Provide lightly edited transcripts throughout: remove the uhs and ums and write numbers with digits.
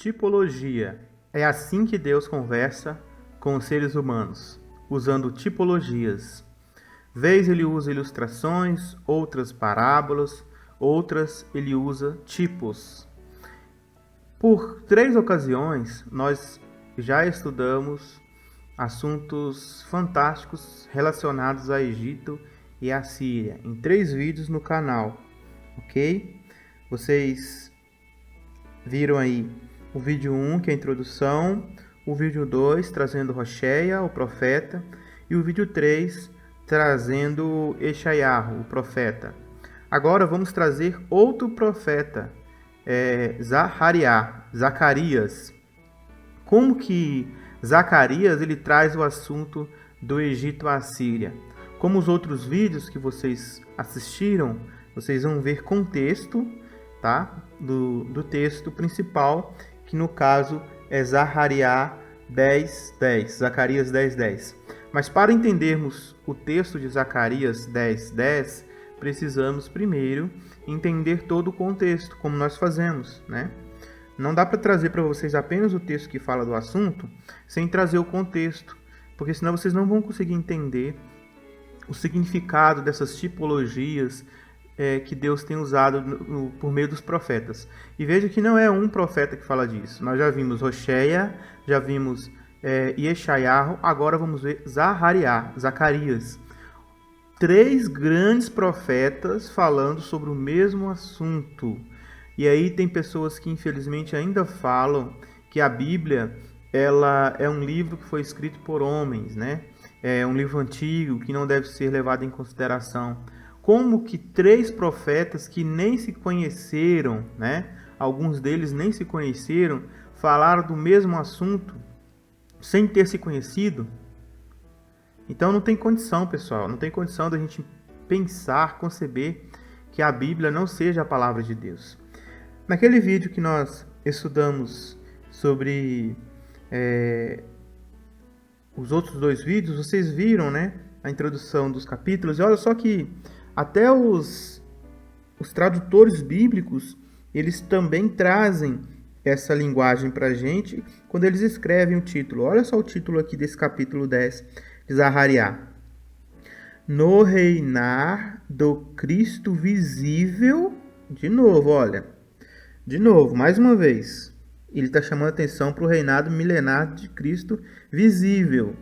Tipologia. É assim que Deus conversa com os seres humanos, usando tipologias. Vez ele usa ilustrações, outras parábolas, outras ele usa tipos. Por 3 ocasiões, nós já estudamos assuntos fantásticos relacionados a Egito e a Síria, em 3 vídeos no canal, ok? Vocês viram aí o vídeo 1, que é a introdução, o vídeo 2, trazendo Rocheia, o profeta, e o vídeo 3, trazendo Eshaiahu, o profeta. Agora vamos trazer outro profeta, Zacarias. Como que Zacarias ele traz o assunto do Egito à Síria? Como os outros vídeos que vocês assistiram, vocês vão ver contexto, tá? do texto principal, que no caso é Zacarias 10:10. Mas para entendermos o texto de Zacarias 10:10, precisamos primeiro entender todo o contexto, como nós fazemos, né? Não dá para trazer para vocês apenas o texto que fala do assunto, sem trazer o contexto, porque senão vocês não vão conseguir entender o significado dessas tipologias que Deus tem usado por meio dos profetas. E veja que não é um profeta que fala disso. Nós já vimos Rocheia, já vimos Eshaiahu, agora vamos ver Zacarias. 3 grandes profetas falando sobre o mesmo assunto. E aí tem pessoas que infelizmente ainda falam que a Bíblia ela é um livro que foi escrito por homens, né? É um livro antigo que não deve ser levado em consideração. Como que 3 profetas que nem se conheceram, né? Alguns deles nem se conheceram, falaram do mesmo assunto sem ter se conhecido? Então não tem condição, pessoal, não tem condição da gente pensar, conceber que a Bíblia não seja a palavra de Deus. Naquele vídeo que nós estudamos sobre os outros 2 vídeos, vocês viram, né, a introdução dos capítulos, e olha só que até os tradutores bíblicos, eles também trazem essa linguagem para a gente quando eles escrevem o título. Olha só o título aqui desse capítulo 10 de Zacarias. No reinar do Cristo visível, de novo, mais uma vez, ele está chamando a atenção para o reinado milenar de Cristo visível.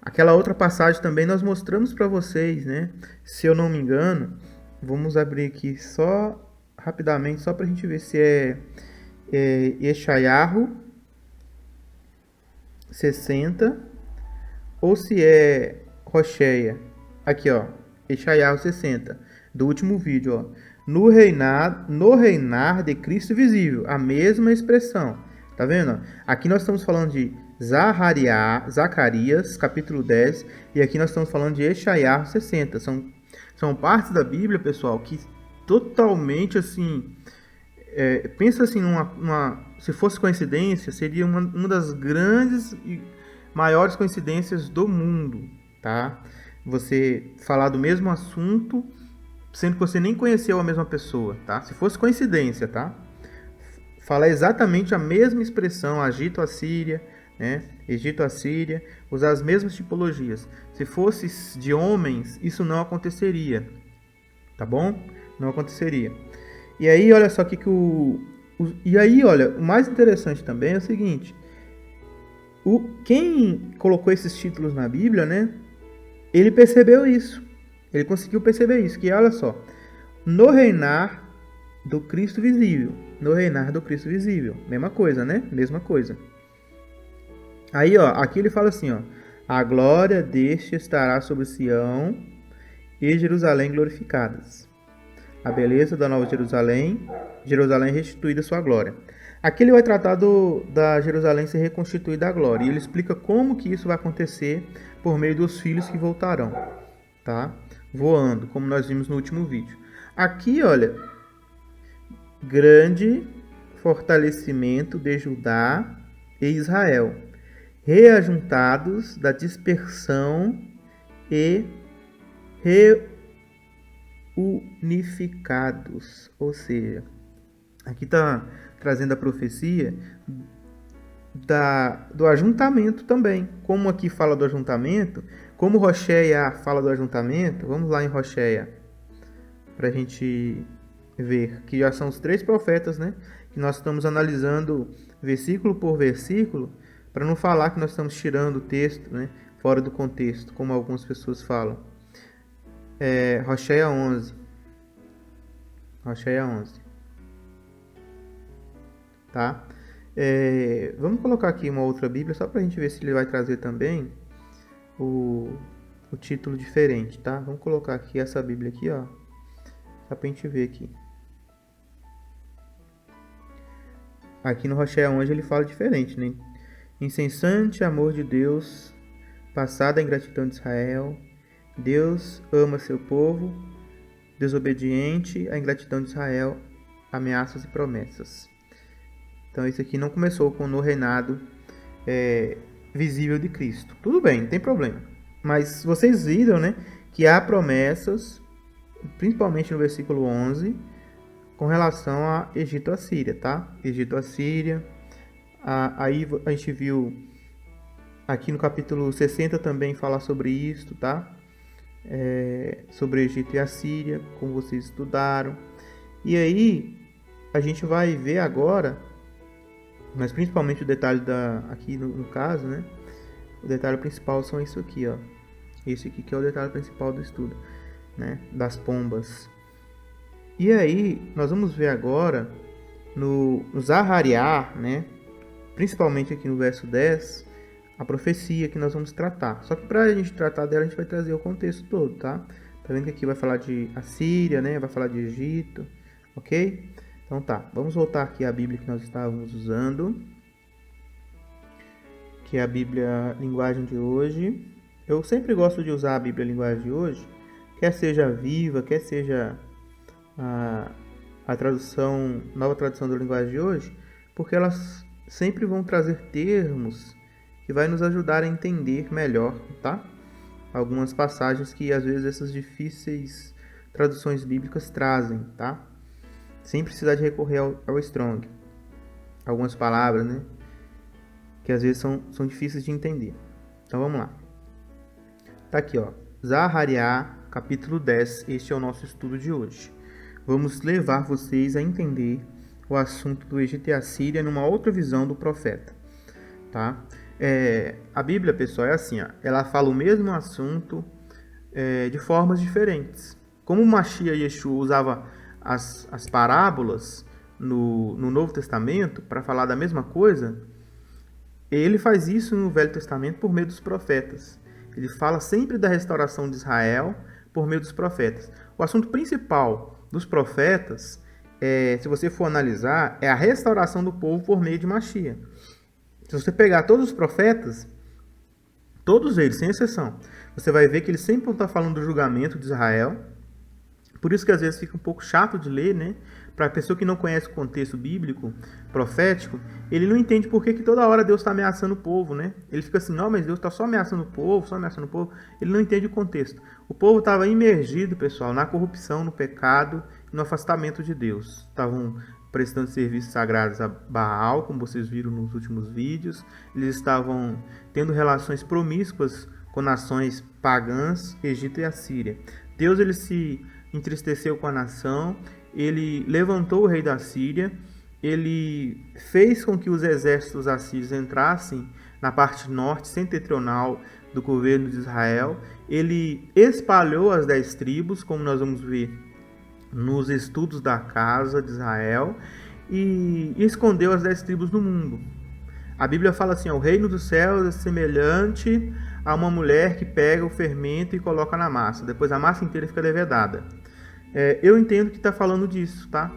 Aquela outra passagem também nós mostramos para vocês, né? Se eu não me engano, vamos abrir aqui só rapidamente, só para a gente ver se é Eshaiahu 60 ou se é Rocheia. Aqui, ó, Eshaiahu 60, do último vídeo, ó. No reinar de Cristo visível, a mesma expressão. Tá vendo? Aqui nós estamos falando de Zacarias, capítulo 10, e aqui nós estamos falando de Eshaiahu 60. São partes da Bíblia, pessoal, que totalmente assim... pensa assim, se fosse coincidência, seria uma das grandes e maiores coincidências do mundo, tá? Você falar do mesmo assunto, sendo que você nem conheceu a mesma pessoa, tá? Se fosse coincidência, tá? Falar exatamente a mesma expressão, Egito-Assíria, né? Egito-Assíria, usar as mesmas tipologias. Se fosse de homens, isso não aconteceria, tá bom? Não aconteceria. E aí, olha só que o mais interessante também é o seguinte: quem colocou esses títulos na Bíblia, né? Ele percebeu isso. Ele conseguiu perceber isso, que olha só, no reinar do Cristo visível, mesma coisa, né? Mesma coisa. Aí, ó, aqui ele fala assim, ó, a glória deste estará sobre Sião e Jerusalém glorificadas. A beleza da nova Jerusalém restituída sua glória. Aqui ele vai tratar da Jerusalém ser reconstituída à glória, e ele explica como que isso vai acontecer por meio dos filhos que voltarão, tá? Voando, como nós vimos no último vídeo. Aqui, olha, grande fortalecimento de Judá e Israel, reajuntados da dispersão e reunificados. Ou seja, aqui está trazendo a profecia do ajuntamento também. Como aqui fala do ajuntamento, como Rocheia fala do ajuntamento, vamos lá em Rocheia, para a gente ver que já são os 3 profetas, né? Que nós estamos analisando versículo por versículo, para não falar que nós estamos tirando o texto, né, fora do contexto, como algumas pessoas falam. Rocheia 11. Rocheia 11. Tá? Vamos colocar aqui uma outra Bíblia, só para a gente ver se ele vai trazer também o título diferente, tá? Vamos colocar aqui essa Bíblia aqui, ó, só para a gente ver aqui. Aqui no Rocheia 11 ele fala diferente, né? Incessante amor de Deus, passada a ingratidão de Israel, Deus ama seu povo, desobediente à ingratidão de Israel, ameaças e promessas. Então isso aqui não começou no reinado visível de Cristo. Tudo bem, não tem problema. Mas vocês viram, né, que há promessas, principalmente no versículo 11, com relação a Egito e Assíria, tá? Egito e Assíria. Aí a gente viu aqui no capítulo 60 também falar sobre isso, tá? Sobre Egito e Assíria, como vocês estudaram. E aí a gente vai ver agora, mas principalmente o detalhe aqui no caso, né? O detalhe principal são isso aqui, ó. Esse aqui que é o detalhe principal do estudo, né? Das pombas. E aí nós vamos ver agora no Zahariá, né? Principalmente aqui no verso 10, a profecia que nós vamos tratar. Só que para a gente tratar dela, a gente vai trazer o contexto todo, tá? Tá vendo que aqui vai falar de Assíria, né? Vai falar de Egito, ok? Então tá, vamos voltar aqui à Bíblia que nós estávamos usando, que é a Bíblia Linguagem de Hoje. Eu sempre gosto de usar a Bíblia Linguagem de Hoje, quer seja viva, quer seja a tradução, nova tradução da Linguagem de Hoje, porque elas sempre vão trazer termos que vai nos ajudar a entender melhor, tá? Algumas passagens que às vezes essas difíceis traduções bíblicas trazem, tá? Sem precisar de recorrer ao Strong. Algumas palavras, né? Que às vezes são difíceis de entender. Então vamos lá. Tá aqui, ó. Zahariá, capítulo 10. Este é o nosso estudo de hoje. Vamos levar vocês a entender o assunto do Egito e Assíria numa outra visão do profeta, tá? A Bíblia, pessoal, é assim, ó, ela fala o mesmo assunto de formas diferentes. Como o Mashiach Yeshua usava as parábolas no Novo Testamento para falar da mesma coisa, ele faz isso no Velho Testamento por meio dos profetas. Ele fala sempre da restauração de Israel por meio dos profetas. O assunto principal dos profetas, se você for analisar, é a restauração do povo por meio de Mashiach. Se você pegar todos os profetas, todos eles, sem exceção, você vai ver que eles sempre vão estar falando do julgamento de Israel. Por isso que às vezes fica um pouco chato de ler, né? Para a pessoa que não conhece o contexto bíblico, profético, ele não entende por que toda hora Deus está ameaçando o povo, né? Ele fica assim, não, mas Deus está só ameaçando o povo, só ameaçando o povo. Ele não entende o contexto. O povo estava imergido, pessoal, na corrupção, no pecado e no afastamento de Deus. Estavam prestando serviços sagrados a Baal, como vocês viram nos últimos vídeos. Eles estavam tendo relações promíscuas com nações pagãs, Egito e Assíria. Deus, ele se entristeceu com a nação, ele levantou o rei da Síria, ele fez com que os exércitos assírios entrassem na parte norte setentrional do governo de Israel, ele espalhou as 10 tribos, como nós vamos ver nos estudos da casa de Israel, e escondeu as 10 tribos no mundo. A Bíblia fala assim, o reino dos céus é semelhante a uma mulher que pega o fermento e coloca na massa. Depois a massa inteira fica levedada. Eu entendo que está falando disso, tá?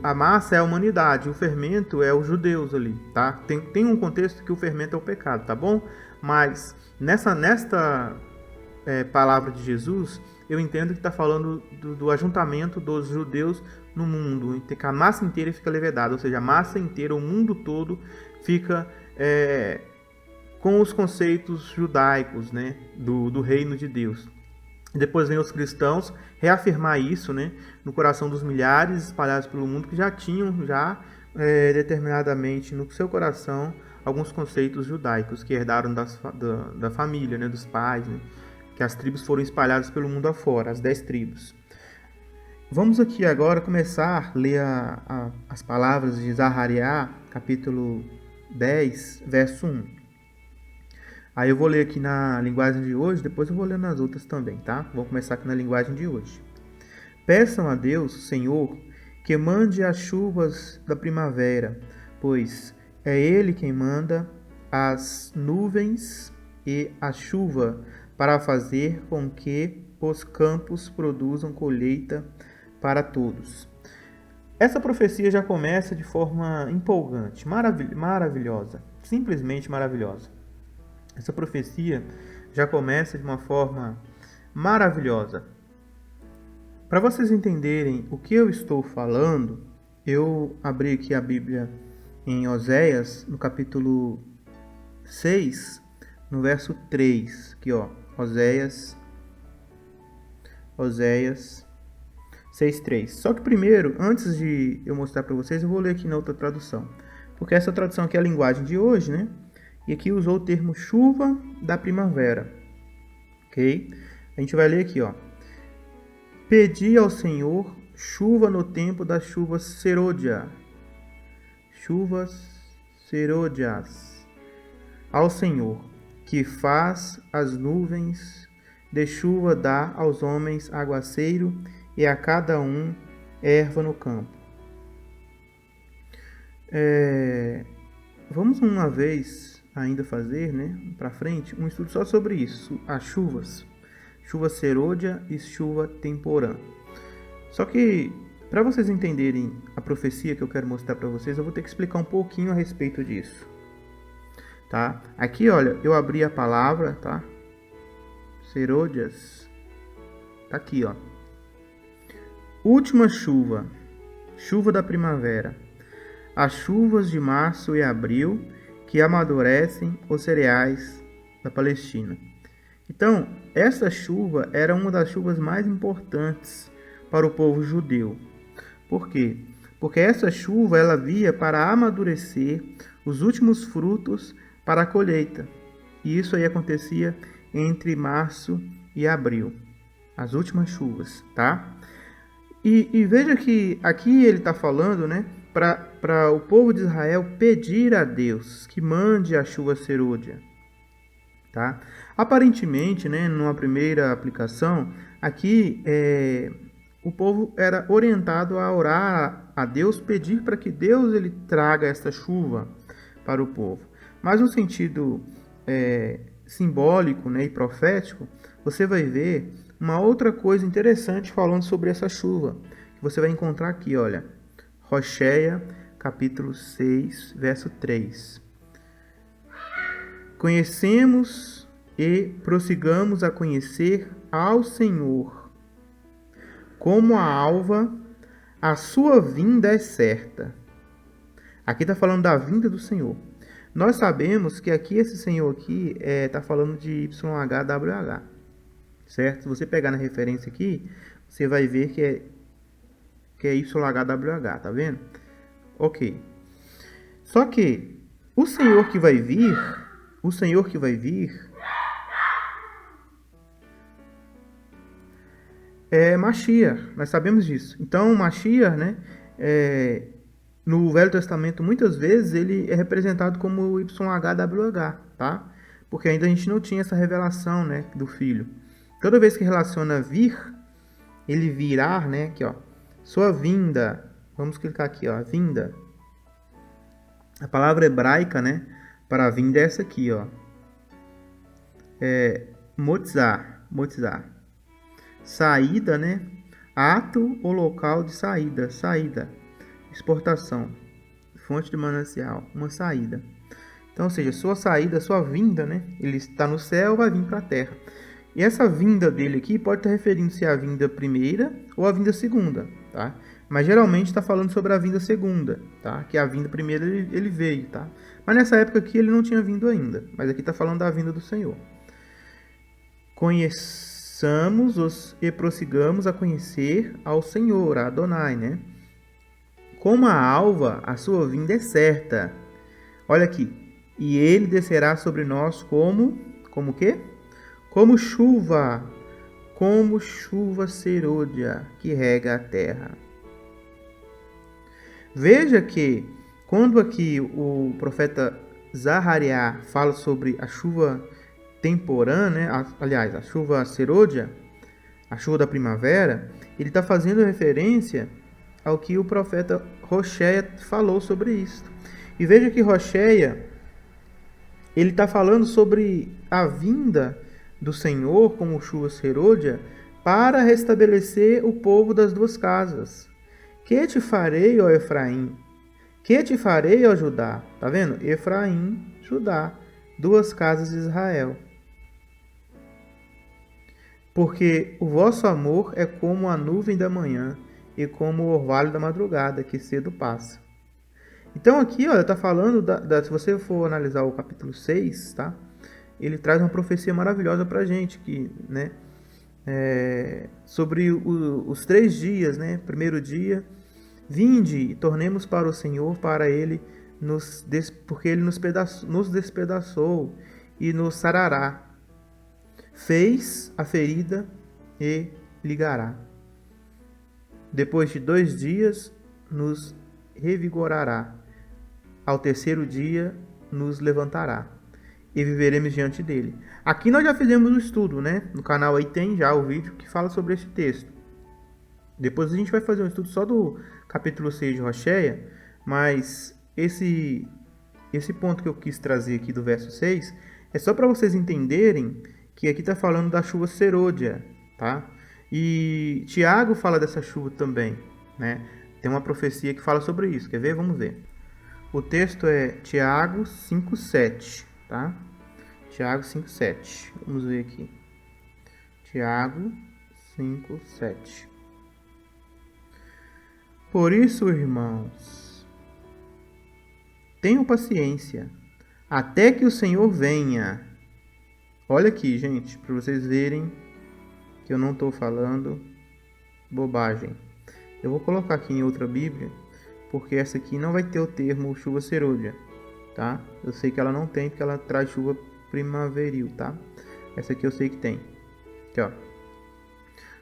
A massa é a humanidade, o fermento é os judeus ali, tá? Tem um contexto que o fermento é o pecado, tá bom? Mas nesta palavra de Jesus, eu entendo que está falando do ajuntamento dos judeus no mundo, que a massa inteira fica levedada, ou seja, a massa inteira, o mundo todo fica com os conceitos judaicos, né, do reino de Deus. Depois vem os cristãos reafirmar isso, né, no coração dos milhares espalhados pelo mundo que já tinham determinadamente no seu coração alguns conceitos judaicos que herdaram da família, né, dos pais, né, que as tribos foram espalhadas pelo mundo afora, as 10 tribos. Vamos aqui agora começar a ler as palavras de Zacarias, capítulo 10, verso 1. Aí eu vou ler aqui na linguagem de hoje, depois eu vou ler nas outras também, tá? Vou começar aqui na linguagem de hoje. Peçam a Deus, Senhor, que mande as chuvas da primavera, pois é Ele quem manda as nuvens e a chuva para fazer com que os campos produzam colheita para todos. Essa profecia já começa de forma empolgante, maravilhosa, simplesmente maravilhosa. Essa profecia já começa de uma forma maravilhosa. Para vocês entenderem o que eu estou falando, eu abri aqui a Bíblia em Oséias, no capítulo 6, no verso 3. Aqui, ó, Oséias 6:3. Só que primeiro, antes de eu mostrar para vocês, eu vou ler aqui na outra tradução. Porque essa tradução aqui é a linguagem de hoje, né? E aqui usou o termo chuva da primavera. Ok? A gente vai ler aqui, ó. Pedi ao Senhor chuva no tempo das chuvas serôdia. Chuvas serôdias. Ao Senhor, que faz as nuvens de chuva, dá aos homens aguaceiro e a cada um erva no campo. Vamos uma vez ainda fazer, né, para frente, um estudo só sobre isso, as chuvas. Chuva serôdia e chuva temporã. Só que, para vocês entenderem a profecia que eu quero mostrar para vocês, eu vou ter que explicar um pouquinho a respeito disso. Tá? Aqui, olha, eu abri a palavra, tá? Serôdias. Tá aqui, ó. Última chuva. Chuva da primavera. As chuvas de março e abril que amadurecem os cereais da Palestina. Então, essa chuva era uma das chuvas mais importantes para o povo judeu. Por quê? Porque essa chuva ela via para amadurecer os últimos frutos para a colheita. E isso aí acontecia entre março e abril. As últimas chuvas, tá? E veja que aqui ele está falando, né? Para o povo de Israel pedir a Deus que mande a chuva serôdia. Tá? Aparentemente, né, numa primeira aplicação, aqui o povo era orientado a orar a Deus, pedir para que Deus ele traga esta chuva para o povo. Mas no sentido simbólico, né, e profético, você vai ver uma outra coisa interessante falando sobre essa chuva, que você vai encontrar aqui, olha, Rocheia, capítulo 6, verso 3. Conhecemos e prossigamos a conhecer ao Senhor. Como a alva, a sua vinda é certa. Aqui está falando da vinda do Senhor. Nós sabemos que aqui esse Senhor aqui está falando de YHWH. Certo? Se você pegar na referência aqui, você vai ver que é YHWH, tá vendo? Ok. Só que o Senhor que vai vir é Mashiach, nós sabemos disso. Então, Mashiach, né, no Velho Testamento, muitas vezes, ele é representado como YHWH, tá? Porque ainda a gente não tinha essa revelação, né, do Filho. Toda vez que relaciona vir, ele virá, né, aqui, ó, sua vinda, vamos clicar aqui, ó, vinda. A palavra hebraica, né, para a vinda é essa aqui, ó. Motzar. Saída, né? Ato ou local de saída. Saída. Exportação. Fonte de manancial. Uma saída. Então, ou seja, sua saída, sua vinda, né? Ele está no céu, vai vir para a terra. E essa vinda dele aqui pode estar referindo-se à vinda primeira ou à vinda segunda, tá? Mas geralmente está falando sobre a vinda segunda, tá? Que a vinda primeira ele veio, tá? Mas nessa época aqui ele não tinha vindo ainda. Mas aqui está falando da vinda do Senhor. Conheçamos e prossigamos a conhecer ao Senhor, a Adonai, né? Como a alva, a sua vinda é certa. Olha aqui. E ele descerá sobre nós como o quê? Como chuva serôdia que rega a terra. Veja que quando aqui o profeta Zacarias fala sobre a chuva temporã, né? Aliás, a chuva serôdia, a chuva da primavera, ele está fazendo referência ao que o profeta Rocheia falou sobre isso. E veja que Rocheia, ele está falando sobre a vinda do Senhor como chuva serôdia para restabelecer o povo das duas casas. Que te farei, ó Efraim? Que te farei, ó Judá? Tá vendo? Efraim, Judá, duas casas de Israel. Porque o vosso amor é como a nuvem da manhã e como o orvalho da madrugada, que cedo passa. Então aqui, olha, tá falando, se você for analisar o capítulo 6, tá? Ele traz uma profecia maravilhosa pra gente, que, né? Sobre os 3 dias, né? Primeiro dia, vinde e tornemos para o Senhor, para Ele, porque Ele nos despedaçou e nos sarará. Fez a ferida e ligará. Depois de 2 dias, nos revigorará. Ao terceiro dia, nos levantará. E viveremos diante dele. Aqui nós já fizemos um estudo, né? No canal aí tem já o vídeo que fala sobre esse texto. Depois a gente vai fazer um estudo só do capítulo 6 de Rocheia, mas esse ponto que eu quis trazer aqui do verso 6 é só para vocês entenderem que aqui está falando da chuva serôdia, tá? E Tiago fala dessa chuva também, né? Tem uma profecia que fala sobre isso, quer ver? Vamos ver. O texto é Tiago 5,7, tá? Tiago 5,7. Vamos ver aqui. Tiago 5,7. Por isso, irmãos, tenham paciência, até que o Senhor venha. Olha aqui, gente, para vocês verem que eu não estou falando bobagem. Eu vou colocar aqui em outra Bíblia, porque essa aqui não vai ter o termo chuva serôdia, tá? Eu sei que ela não tem, porque ela traz chuva primaveril, tá? Essa aqui eu sei que tem. Aqui, ó.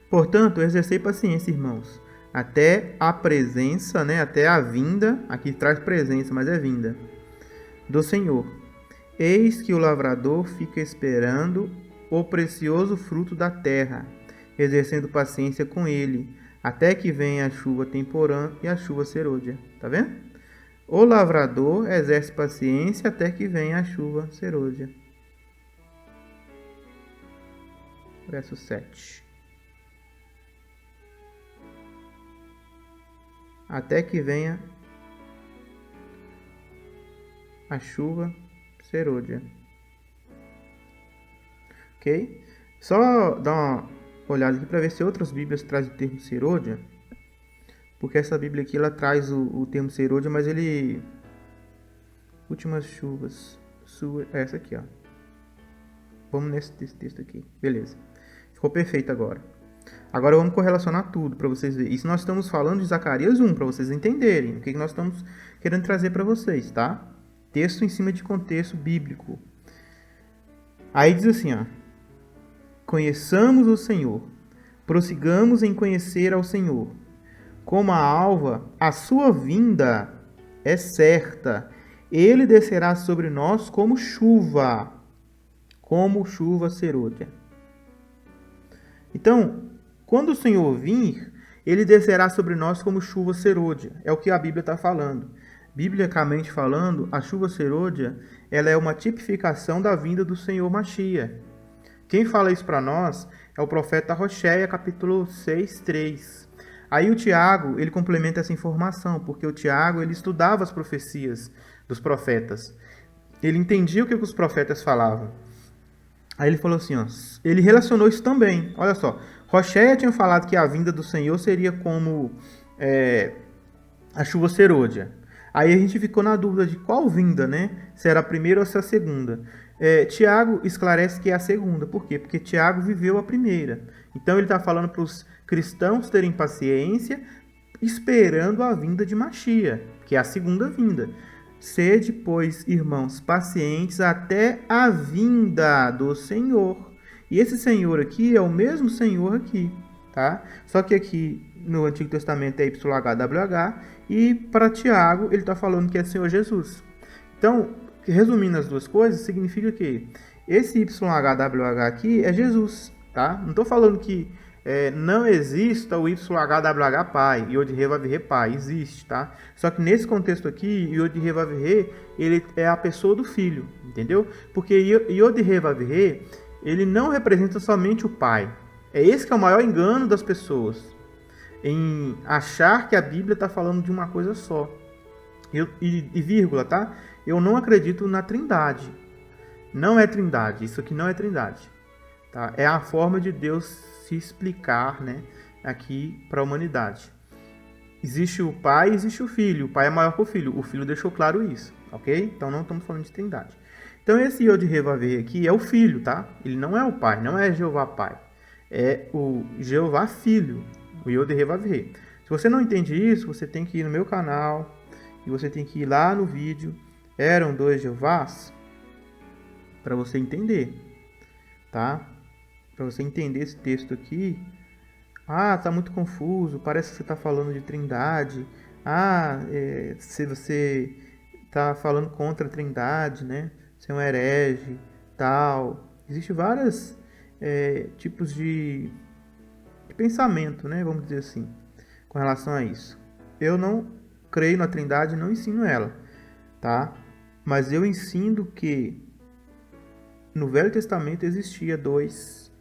Portanto, exercei paciência, irmãos, até a presença, né? Até a vinda, aqui traz presença, mas é vinda, do Senhor. Eis que o lavrador fica esperando o precioso fruto da terra, exercendo paciência com ele, até que venha a chuva temporã e a chuva serôdia. Tá vendo? O lavrador exerce paciência até que venha a chuva serôdia. Verso 7. Até que venha a chuva serôdia. Ok? Só dar uma olhada aqui para ver se outras bíblias trazem o termo serôdia. Porque essa bíblia aqui ela traz o termo serôdia, mas ele... Últimas chuvas. Essa aqui, ó. Vamos nesse texto aqui. Beleza. Ficou perfeito agora. Agora vamos correlacionar tudo para vocês verem. Isso nós estamos falando de Zacarias 1, para vocês entenderem o que nós estamos querendo trazer para vocês, tá? Texto em cima de contexto bíblico. Aí diz assim, ó. Conheçamos o Senhor, prossigamos em conhecer ao Senhor. Como a alva, a sua vinda é certa. Ele descerá sobre nós como chuva serôdia. Então, quando o Senhor vir, ele descerá sobre nós como chuva serôdia. É o que a Bíblia está falando. Biblicamente falando, a chuva serôdia, ela é uma tipificação da vinda do Senhor Mashiach. Quem fala isso para nós é o profeta Rocheia, capítulo 6, 3. Aí o Tiago, ele complementa essa informação, porque o Tiago, ele estudava as profecias dos profetas. Ele entendia o que os profetas falavam. Aí ele falou assim, ó, ele relacionou isso também. Olha só, Rocheia tinha falado que a vinda do Senhor seria como a chuva serôdia. Aí a gente ficou na dúvida de qual vinda, né? Se era a primeira ou se era a segunda. Tiago esclarece que é a segunda. Por quê? Porque Tiago viveu a primeira. Então ele está falando para os cristãos terem paciência esperando a vinda de Machia, que é a segunda vinda. Sede, pois, irmãos, pacientes até a vinda do Senhor. E esse Senhor aqui é o mesmo Senhor aqui, tá? Só que aqui no Antigo Testamento é YHWH e para Tiago ele está falando que é Senhor Jesus. Então, resumindo as duas coisas, significa que esse YHWH aqui é Jesus, tá? Não estou falando que não exista o YHWH Pai, Yod-Heh-Vav-Heh Pai, existe, tá? Só que nesse contexto aqui, Yod-Heh-Vav-Heh, ele é a pessoa do Filho, entendeu? Porque Yod-Heh-Vav-Heh, ele não representa somente o Pai. É esse que é o maior engano das pessoas, em achar que a Bíblia está falando de uma coisa só. E vírgula, tá? Eu não acredito na Trindade. Não é Trindade, isso aqui não é Trindade. Tá? É a forma de Deus se explicar, né, aqui para a humanidade. Existe o Pai, existe o Filho. O Pai é maior que o Filho. O Filho deixou claro isso, ok? Então não estamos falando de Trindade. Então esse Yod-Heh-Vav-Heh aqui é o Filho, tá? Ele não é o Pai, não é Jeová Pai. É o Jeová Filho, o Yod-Heh-Vav-Heh. Se você não entende isso, você tem que ir no meu canal e você tem que ir lá no vídeo Eram Dois Jeovás para você entender, tá? Para você entender esse texto aqui. Ah, tá muito confuso, parece que você está falando de Trindade. Ah, se você está falando contra a Trindade, né? Você é um herege, tal. Existem vários tipos de pensamento, né? Vamos dizer assim, com relação a isso. Eu não creio na Trindade, não ensino ela, tá? Mas eu ensino que no Velho Testamento existia dois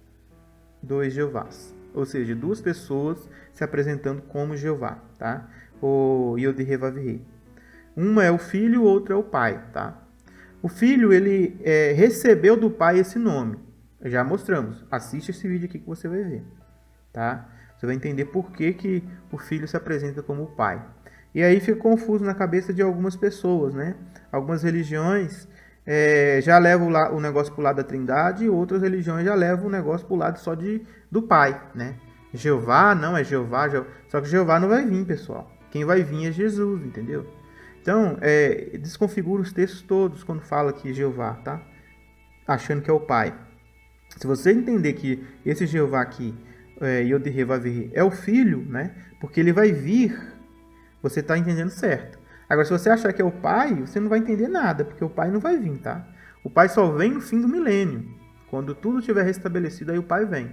Jeovás, ou seja, duas pessoas se apresentando como Jeová, tá? O Yod-Heh-Vav-Heh. Uma é o filho, o outro é o pai, tá? O filho, ele recebeu do pai esse nome. Já mostramos. Assiste esse vídeo aqui que você vai ver, tá? Você vai entender por que o filho se apresenta como o pai. E aí fica confuso na cabeça de algumas pessoas, né? Algumas religiões já levam o negócio para o lado da Trindade, e outras religiões já levam o negócio para o lado só do Pai, né? Jeová não é Jeová, só que Jeová não vai vir, pessoal. Quem vai vir é Jesus, entendeu? Então, desconfigura os textos todos quando fala que Jeová, tá? Achando que é o Pai. Se você entender que esse Jeová aqui, Yod-Heh-Vav-Heh, é o Filho, né? Porque ele vai vir, você está entendendo certo. Agora, se você achar que é o Pai, você não vai entender nada, porque o Pai não vai vir, tá? O Pai só vem no fim do milênio. Quando tudo estiver restabelecido, aí o Pai vem,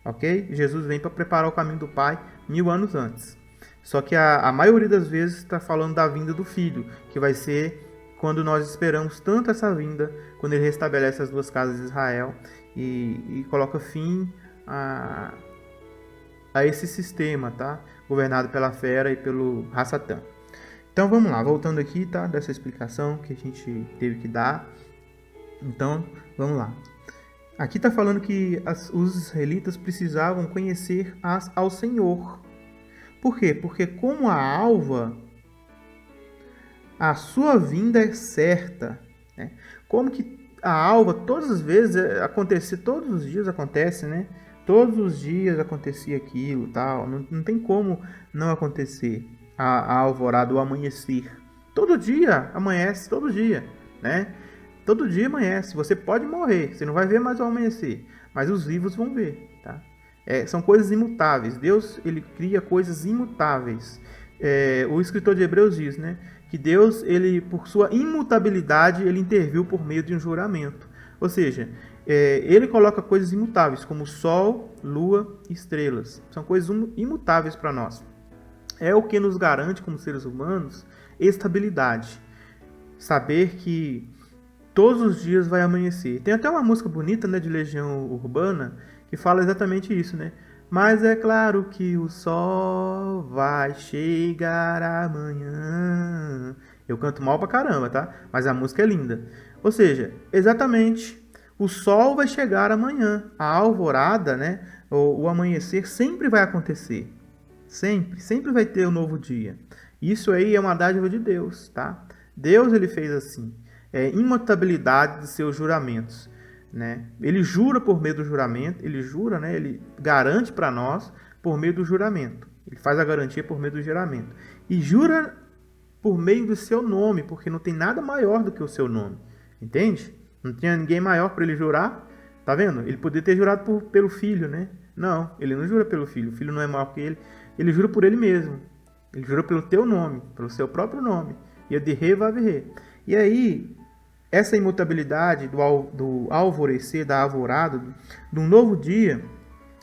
ok? Jesus vem para preparar o caminho do Pai 1000 anos antes. Só que a maioria das vezes está falando da vinda do Filho, que vai ser quando nós esperamos tanto essa vinda, quando ele restabelece as duas casas de Israel e coloca fim a esse sistema, tá? Governado pela fera e pelo Hassatã. Então vamos lá, voltando aqui, tá? Dessa explicação que a gente teve que dar. Então, vamos lá. Aqui está falando que os israelitas precisavam conhecer ao Senhor. Por quê? Porque como a alva, a sua vinda é certa, né? Como que a alva, todas as vezes, todos os dias acontece, né? Todos os dias acontecia aquilo, tal. Não tem como não acontecer. A alvorada, o amanhecer. Todo dia amanhece, todo dia, né? Todo dia amanhece. Você pode morrer, você não vai ver mais o amanhecer, mas os vivos vão ver, tá? São coisas imutáveis. Deus, ele cria coisas imutáveis. O escritor de Hebreus diz, né, que Deus, ele, por sua imutabilidade, ele interviu por meio de um juramento. Ou seja, ele coloca coisas imutáveis, como sol, lua e estrelas. São coisas imutáveis para nós. É o que nos garante, como seres humanos, estabilidade. Saber que todos os dias vai amanhecer. Tem até uma música bonita, né, de Legião Urbana, que fala exatamente isso, né? Mas é claro que o sol vai chegar amanhã. Eu canto mal pra caramba, tá? Mas a música é linda. Ou seja, exatamente, o sol vai chegar amanhã. A alvorada, né, o amanhecer sempre vai acontecer. Sempre vai ter um novo dia. Isso aí é uma dádiva de Deus, tá? Deus, ele fez assim. Imutabilidade de seus juramentos, né? Ele jura por meio do juramento, ele jura, né? Ele garante para nós por meio do juramento. Ele faz a garantia por meio do juramento. E jura por meio do seu nome, porque não tem nada maior do que o seu nome. Entende? Não tinha ninguém maior para ele jurar. Tá vendo? Ele poderia ter jurado pelo filho, né? Não, ele não jura pelo filho. O filho não é maior que ele. Ele jura por ele mesmo. Ele jura pelo teu nome, pelo seu próprio nome. E a de rei vai ver. E aí, essa imutabilidade do alvorecer, da alvorada, de um novo dia,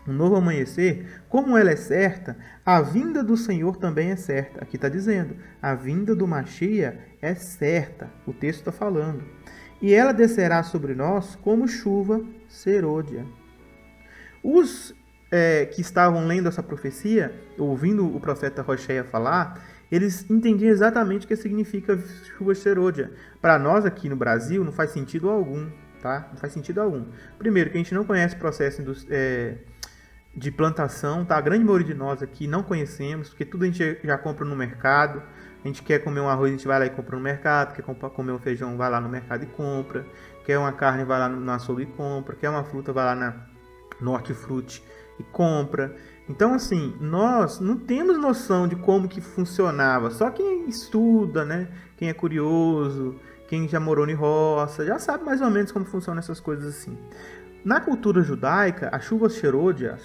um novo amanhecer, como ela é certa, a vinda do Senhor também é certa. Aqui está dizendo, a vinda do Mashiach é certa. O texto está falando. E ela descerá sobre nós como chuva serôdia. Os que estavam lendo essa profecia, ouvindo o profeta Rocheia falar, eles entendiam exatamente o que significa chuva serôdia. Para nós aqui no Brasil não faz sentido algum, tá? Não faz sentido algum. Primeiro, que a gente não conhece o processo de plantação, tá? A grande maioria de nós aqui não conhecemos, porque tudo a gente já compra no mercado. A gente quer comer um arroz, a gente vai lá e compra no mercado. Quer comer um feijão, vai lá no mercado e compra. Quer uma carne, vai lá no açougue e compra. Quer uma fruta, vai lá na Hortifruti e compra. Então, assim, nós não temos noção de como que funcionava. Só quem estuda, né? Quem é curioso, quem já morou em roça, já sabe mais ou menos como funcionam essas coisas assim. Na cultura judaica, a chuva serôdia,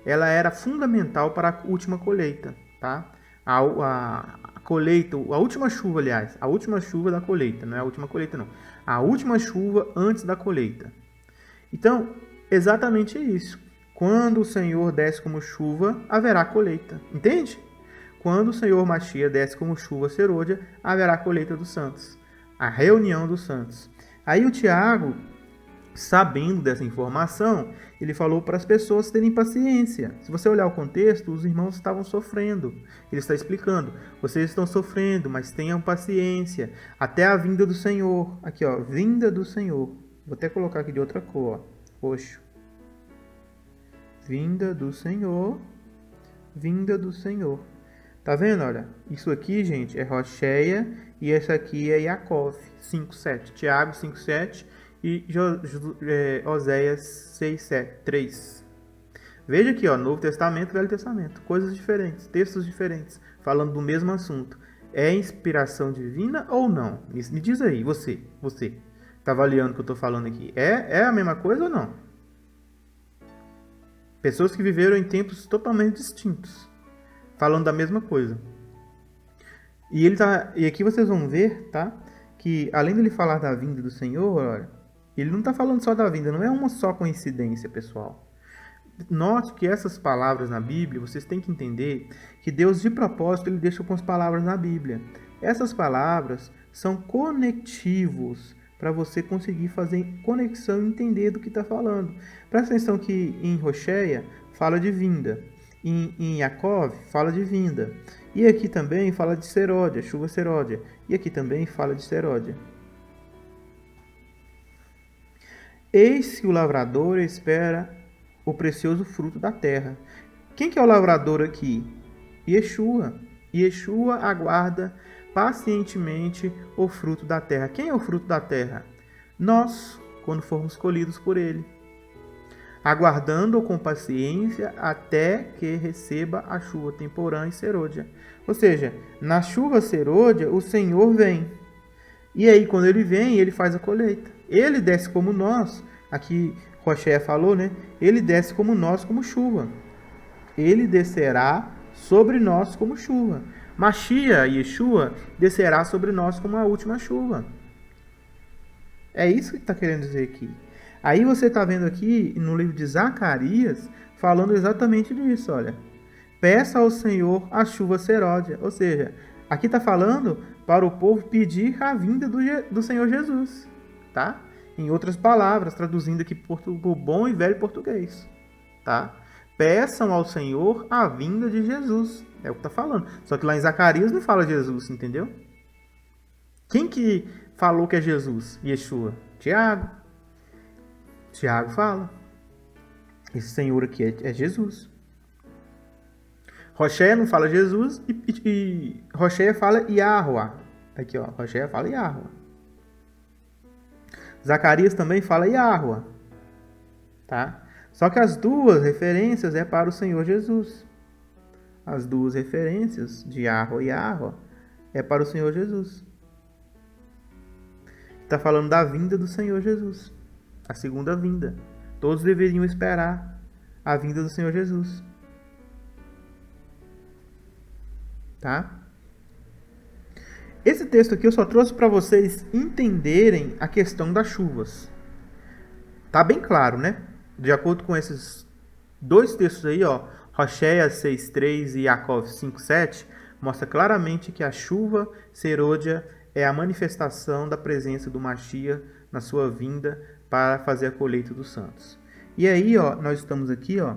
ela era fundamental para a última colheita, tá? A colheita, a última chuva, aliás, a última chuva da colheita, não é a última colheita não, a última chuva antes da colheita. Então, exatamente isso. Quando o Senhor desce como chuva, haverá colheita, entende? Quando o Senhor Mashiach desce como chuva serôdia, haverá colheita dos santos, a reunião dos santos. Aí o Tiago, sabendo dessa informação, ele falou para as pessoas terem paciência. Se você olhar o contexto, os irmãos estavam sofrendo. Ele está explicando, vocês estão sofrendo, mas tenham paciência, até a vinda do Senhor. Aqui, ó, vinda do Senhor. Vou até colocar aqui de outra cor, ó, roxo. Vinda do Senhor, vinda do Senhor. Tá vendo, olha? Isso aqui, gente, é Rocheia e essa aqui é Yaakov, 5:7. Tiago 5:7. E Oséias 6:3. Veja aqui, ó, Novo Testamento e Velho Testamento. Coisas diferentes, textos diferentes, falando do mesmo assunto. É inspiração divina ou não? Me diz aí, você está avaliando o que eu estou falando aqui. É a mesma coisa ou não? Pessoas que viveram em tempos totalmente distintos, falando da mesma coisa. E aqui vocês vão ver, tá? Que além dele falar da vinda do Senhor, olha, ele não está falando só da vinda, não é uma só coincidência, pessoal. Note que essas palavras na Bíblia, vocês têm que entender que Deus, de propósito, ele deixa com as palavras na Bíblia. Essas palavras são conectivos para você conseguir fazer conexão e entender do que está falando. Presta atenção que em Rocheia fala de vinda, em Yaakov fala de vinda, e aqui também fala de seródia, chuva seródia, e aqui também fala de seródia. Eis que o lavrador espera o precioso fruto da terra. Quem que é o lavrador aqui? Yeshua. Yeshua aguarda pacientemente o fruto da terra. Quem é o fruto da terra? Nós, quando formos colhidos por ele. Aguardando com paciência até que receba a chuva temporã e serôdia. Ou seja, na chuva serôdia, o Senhor vem. E aí, quando ele vem, ele faz a colheita. Ele desce como nós. Aqui, Rocheia falou, né? Ele desce como nós, como chuva. Ele descerá sobre nós como chuva. Mashiach, Yeshua, descerá sobre nós como a última chuva. É isso que está querendo dizer aqui. Aí você está vendo aqui no livro de Zacarias, falando exatamente disso, olha. Peça ao Senhor a chuva seródia. Ou seja, aqui está falando para o povo pedir a vinda do Senhor Jesus, tá? Em outras palavras, traduzindo aqui por bom e velho português, tá? Peçam ao Senhor a vinda de Jesus. É o que está falando. Só que lá em Zacarias não fala Jesus, entendeu? Quem que falou que é Jesus? Yeshua? Tiago. Tiago fala. Esse Senhor aqui é Jesus. Rocheia não fala Jesus e Rocheia fala Yahuwah. Aqui, ó. Rocheia fala Yahuwah. Zacarias também fala Yahuwah. Tá? Só que as duas referências é para o Senhor Jesus. As duas referências de Yahweh e Yahweh é para o Senhor Jesus. Está falando da vinda do Senhor Jesus. A segunda vinda. Todos deveriam esperar a vinda do Senhor Jesus. Tá? Esse texto aqui eu só trouxe para vocês entenderem a questão das chuvas. Tá bem claro, né? De acordo com esses dois textos aí, ó, Rocheia 6:3 e Yaakov 5:7, mostra claramente que a chuva serôdia é a manifestação da presença do Mashiach na sua vinda para fazer a colheita dos santos. E aí, ó, nós estamos aqui, ó,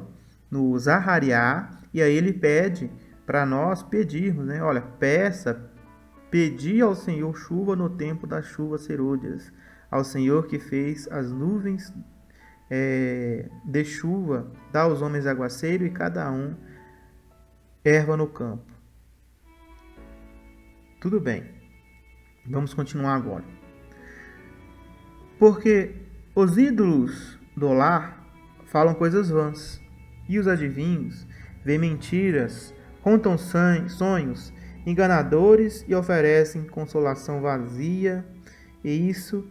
no Zahariá, e aí ele pede para nós pedirmos, né? Olha, pedi ao Senhor chuva no tempo das chuvas serôdias, ao Senhor que fez as nuvens de chuva, dá aos homens aguaceiro e cada um erva no campo. Tudo bem, vamos continuar agora. Porque os ídolos do lar falam coisas vãs, e os adivinhos veem mentiras, contam sonhos enganadores e oferecem consolação vazia, e isso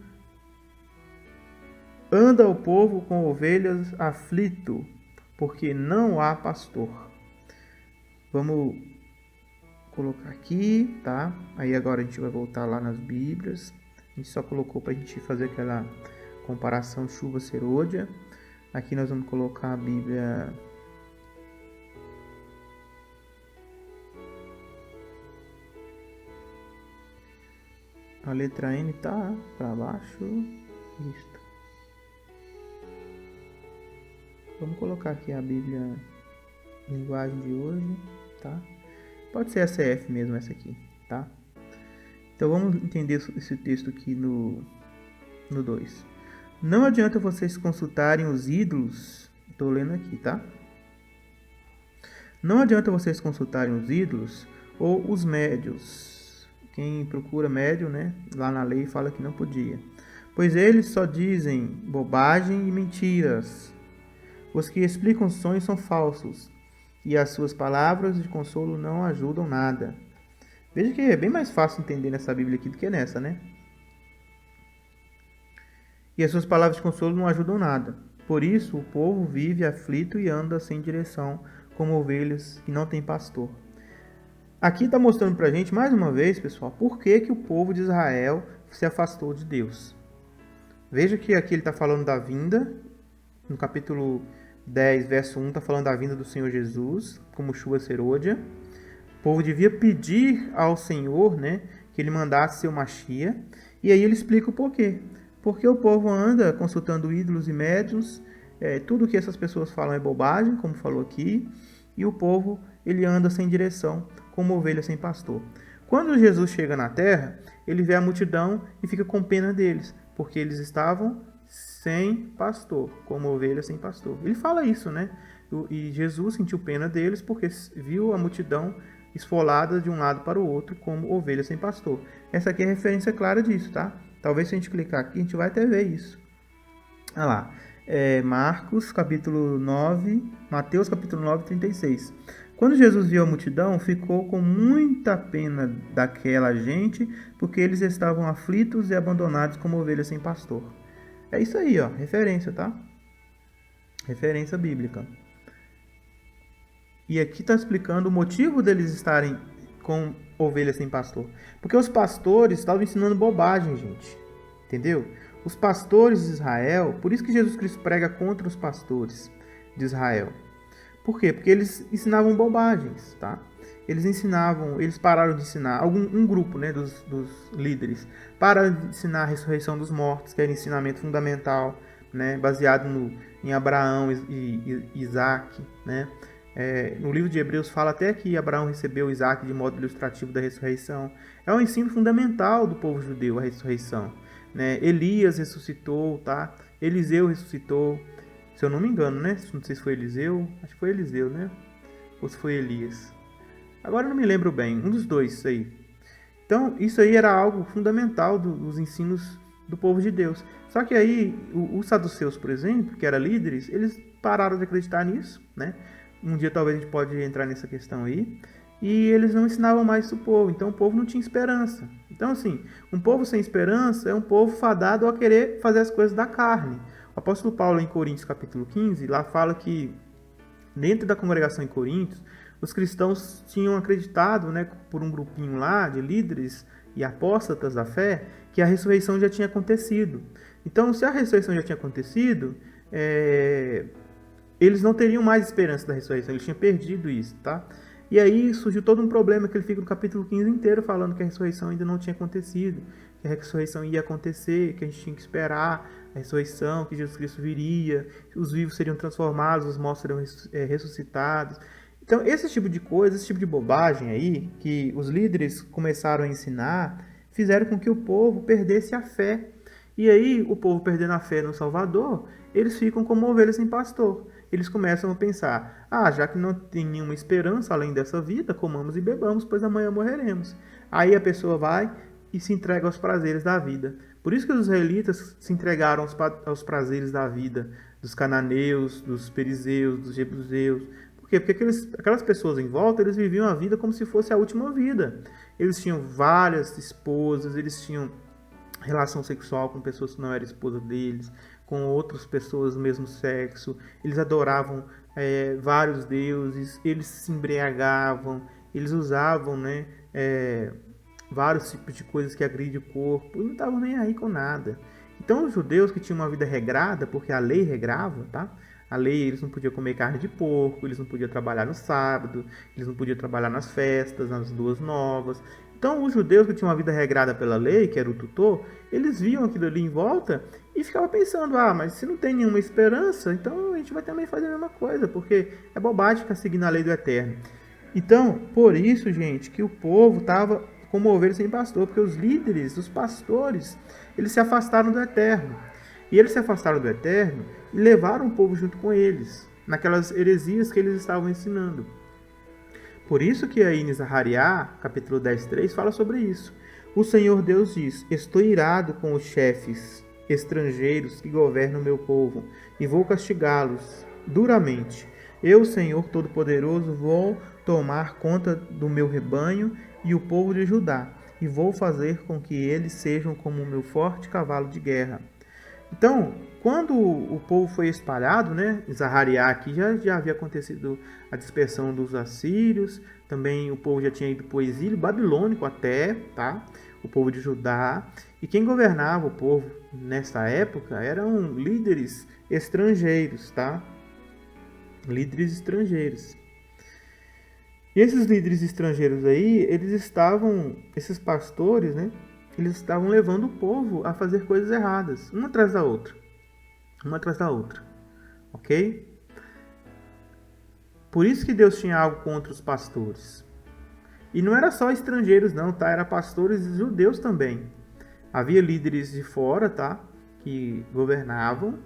anda o povo com ovelhas aflito, porque não há pastor. Vamos colocar aqui, tá? Aí agora a gente vai voltar lá nas Bíblias. A gente só colocou para a gente fazer aquela comparação chuva serôdia. Aqui nós vamos colocar a Bíblia. A letra N tá para baixo. Isso. Vamos colocar aqui a Bíblia linguagem de hoje, tá? Pode ser a CF mesmo, essa aqui, tá? Então vamos entender esse texto aqui no 2. Não adianta vocês consultarem os ídolos, estou lendo aqui, tá? Não adianta vocês consultarem os ídolos ou os médios. Quem procura médio, né? Lá na lei fala que não podia. Pois eles só dizem bobagem e mentiras. Os que explicam sonhos são falsos, e as suas palavras de consolo não ajudam nada. Veja que é bem mais fácil entender nessa Bíblia aqui do que nessa, né? E as suas palavras de consolo não ajudam nada. Por isso, o povo vive aflito e anda sem direção, como ovelhas que não têm pastor. Aqui está mostrando para a gente, mais uma vez, pessoal, por que o povo de Israel se afastou de Deus. Veja que aqui ele está falando da vinda, no capítulo 10, verso 1, está falando da vinda do Senhor Jesus, como chuva serôdia. O povo devia pedir ao Senhor, né, que ele mandasse seu Mashiach. E aí ele explica o porquê. Porque o povo anda consultando ídolos e médiuns, tudo que essas pessoas falam é bobagem, como falou aqui. E o povo, ele anda sem direção, como ovelha sem pastor. Quando Jesus chega na terra, ele vê a multidão e fica com pena deles, porque eles estavam sem pastor, como ovelha sem pastor. Ele fala isso, né? E Jesus sentiu pena deles porque viu a multidão esfolada de um lado para o outro, como ovelha sem pastor. Essa aqui é a referência clara disso, tá? Talvez se a gente clicar aqui, a gente vai até ver isso. Olha lá. Marcos, capítulo 9, Mateus, capítulo 9, 36. Quando Jesus viu a multidão, ficou com muita pena daquela gente, porque eles estavam aflitos e abandonados como ovelhas sem pastor. É isso aí, ó, referência, tá? Referência bíblica. E aqui está explicando o motivo deles estarem com ovelhas sem pastor. Porque os pastores estavam ensinando bobagem, gente. Entendeu? Os pastores de Israel, por isso que Jesus Cristo prega contra os pastores de Israel. Por quê? Porque eles ensinavam bobagens, tá? Eles pararam de ensinar, um grupo, né, dos líderes, pararam de ensinar a ressurreição dos mortos, que era ensinamento fundamental, né, baseado em Abraão e Isaac, né? No livro de Hebreus fala até que Abraão recebeu Isaac de modo ilustrativo da ressurreição. É um ensino fundamental do povo judeu, a ressurreição, né? Elias ressuscitou, tá? Eliseu ressuscitou, se eu não me engano, né? Não sei se foi Eliseu, acho que foi Eliseu, né? Ou se foi Elias. Agora eu não me lembro bem, um dos dois, isso aí. Então, isso aí era algo fundamental dos ensinos do povo de Deus. Só que aí, os saduceus, por exemplo, que eram líderes, eles pararam de acreditar nisso, né? Um dia talvez a gente pode entrar nessa questão aí. E eles não ensinavam mais isso ao povo, então o povo não tinha esperança. Então, assim, um povo sem esperança é um povo fadado a querer fazer as coisas da carne. O apóstolo Paulo, em Coríntios capítulo 15, lá fala que dentro da congregação em Coríntios, os cristãos tinham acreditado, né, por um grupinho lá de líderes e apóstatas da fé, que a ressurreição já tinha acontecido. Então, se a ressurreição já tinha acontecido, eles não teriam mais esperança da ressurreição, eles tinham perdido isso, tá? E aí surgiu todo um problema que ele fica no capítulo 15 inteiro falando que a ressurreição ainda não tinha acontecido, que a ressurreição ia acontecer, que a gente tinha que esperar a ressurreição, que Jesus Cristo viria, que os vivos seriam transformados, os mortos seriam ressuscitados. Então, esse tipo de coisa, esse tipo de bobagem aí, que os líderes começaram a ensinar, fizeram com que o povo perdesse a fé. E aí, o povo perdendo a fé no Salvador, eles ficam como ovelhas sem pastor. Eles começam a pensar, já que não tem nenhuma esperança além dessa vida, comamos e bebamos, pois amanhã morreremos. Aí a pessoa vai e se entrega aos prazeres da vida. Por isso que os israelitas se entregaram aos prazeres da vida, dos cananeus, dos perizeus, dos jebuseus. Por quê? Porque aquelas pessoas em volta, eles viviam a vida como se fosse a última vida. Eles tinham várias esposas, eles tinham relação sexual com pessoas que não eram esposa deles, com outras pessoas do mesmo sexo, eles adoravam vários deuses, eles se embriagavam, eles usavam vários tipos de coisas que agridem o corpo, e não estavam nem aí com nada. Então os judeus que tinham uma vida regrada, porque a lei regrava, tá? A lei, eles não podiam comer carne de porco, eles não podiam trabalhar no sábado, eles não podiam trabalhar nas festas, nas luas novas. Então, os judeus que tinham uma vida regrada pela lei, que era o tutor, eles viam aquilo ali em volta e ficavam pensando, mas se não tem nenhuma esperança, então a gente vai também fazer a mesma coisa, porque é bobagem ficar seguindo a lei do Eterno. Então, por isso, gente, que o povo estava como ovelhas sem pastor, porque os líderes, os pastores, eles se afastaram do Eterno. E eles se afastaram do Eterno e levaram o povo junto com eles, naquelas heresias que eles estavam ensinando. Por isso que aí em Zacariá, capítulo 10:3, fala sobre isso. O Senhor Deus diz, estou irado com os chefes estrangeiros que governam o meu povo, e vou castigá-los duramente. Eu, Senhor Todo-Poderoso, vou tomar conta do meu rebanho e o povo de Judá, e vou fazer com que eles sejam como o meu forte cavalo de guerra. Então, quando o povo foi espalhado, em Zacariá aqui já havia acontecido a dispersão dos assírios, também o povo já tinha ido para o exílio babilônico até, tá? O povo de Judá. E quem governava o povo nessa época eram líderes estrangeiros, tá? Líderes estrangeiros. E esses líderes estrangeiros aí, esses pastores, eles estavam levando o povo a fazer coisas erradas, uma atrás da outra, ok? Por isso que Deus tinha algo contra os pastores. E não era só estrangeiros não, tá? Era pastores judeus também. Havia líderes de fora, tá? Que governavam,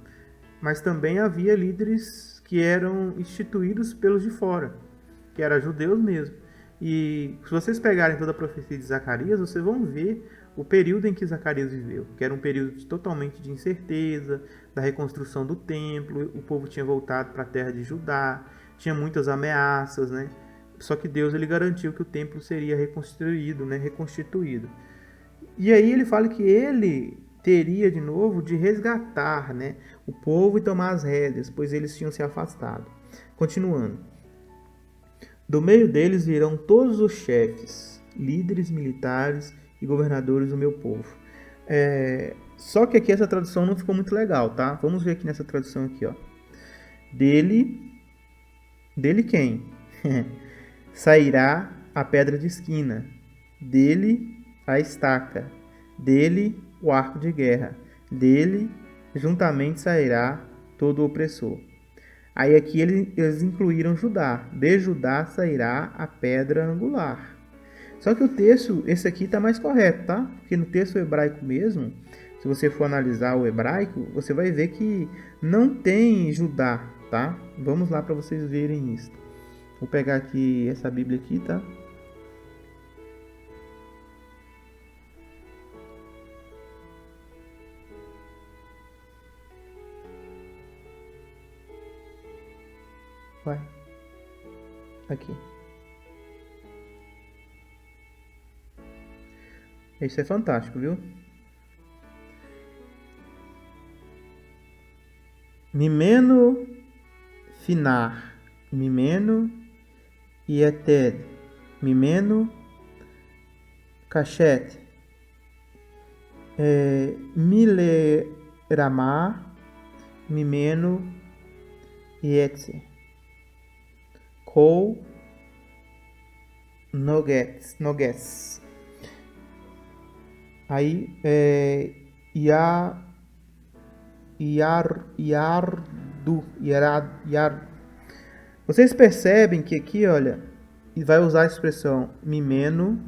mas também havia líderes que eram instituídos pelos de fora, que eram judeus mesmo. E se vocês pegarem toda a profecia de Zacarias, vocês vão ver o período em que Zacarias viveu, que era um período totalmente de incerteza, da reconstrução do templo, o povo tinha voltado para a terra de Judá, tinha muitas ameaças, Só que Deus ele garantiu que o templo seria reconstituído. E aí ele fala que ele teria de novo de resgatar, o povo e tomar as rédeas, pois eles tinham se afastado. Continuando. Do meio deles virão todos os chefes, líderes militares e governadores do meu povo. Só que aqui essa tradução não ficou muito legal, tá? Vamos ver aqui nessa tradução aqui, ó. Dele quem? Sairá a pedra de esquina, dele a estaca, dele o arco de guerra, dele juntamente sairá todo o opressor. Aí aqui eles incluíram Judá, de Judá sairá a pedra angular. Só que o texto, esse aqui está mais correto, tá? Porque no texto hebraico mesmo, se você for analisar o hebraico, você vai ver que não tem Judá, tá? Vamos lá para vocês verem isso. Vou pegar aqui essa Bíblia aqui, tá? Vai. Aqui. Isso é fantástico, viu? Mimeno finar. Mimeno ieted. Mimeno cachete. Mileramar. Mimeno ietse. Kou nogues. Aí, Yardu. Vocês percebem que aqui, olha, vai usar a expressão mimeno.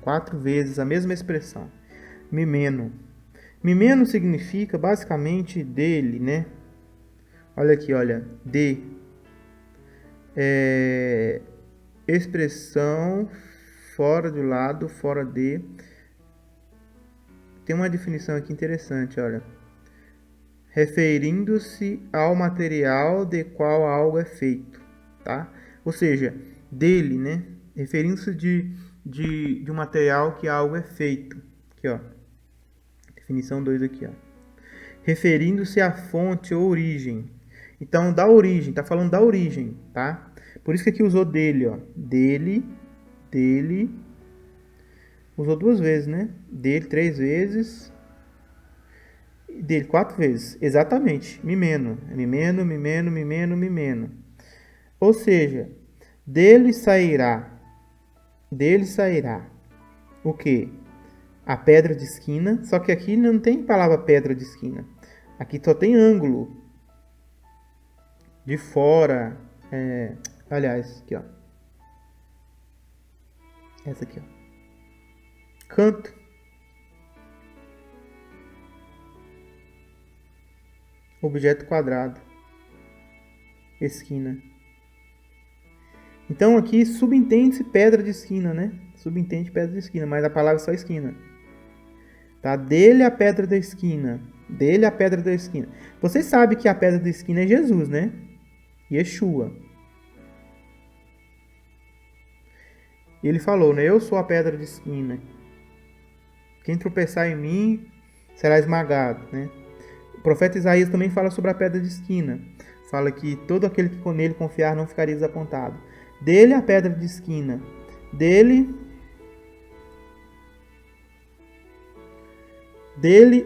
4 vezes a mesma expressão. Mimeno. Mimeno significa basicamente dele, né? Olha aqui, olha. De. Expressão fora do lado, fora de. Tem uma definição aqui interessante, olha. Referindo-se ao material de qual algo é feito, tá? Ou seja, dele, né? Referindo-se de um material que algo é feito. Aqui, ó. Definição 2 aqui, ó. Referindo-se à fonte ou origem. Então, da origem, tá falando da origem, tá? Por isso que aqui usou dele, ó. Dele. Usou 2 vezes, né? Dele 3 vezes. Dele 4 vezes. Exatamente. Mimeno. Ou seja, dele sairá. O quê? A pedra de esquina. Só que aqui não tem palavra pedra de esquina. Aqui só tem ângulo. De fora. Aliás, aqui, ó. Essa aqui, ó. Canto. Objeto quadrado. Esquina. Então aqui subentende-se pedra de esquina, né? Subentende pedra de esquina, mas a palavra é só esquina. Tá? Dele a pedra da esquina. Você sabe que a pedra da esquina é Jesus, né? Yeshua. Ele falou, né? Eu sou a pedra de esquina. Quem tropeçar em mim será esmagado, né? O profeta Isaías também fala sobre a pedra de esquina. Fala que todo aquele que nele confiar não ficaria desapontado. Dele a pedra de esquina. Dele,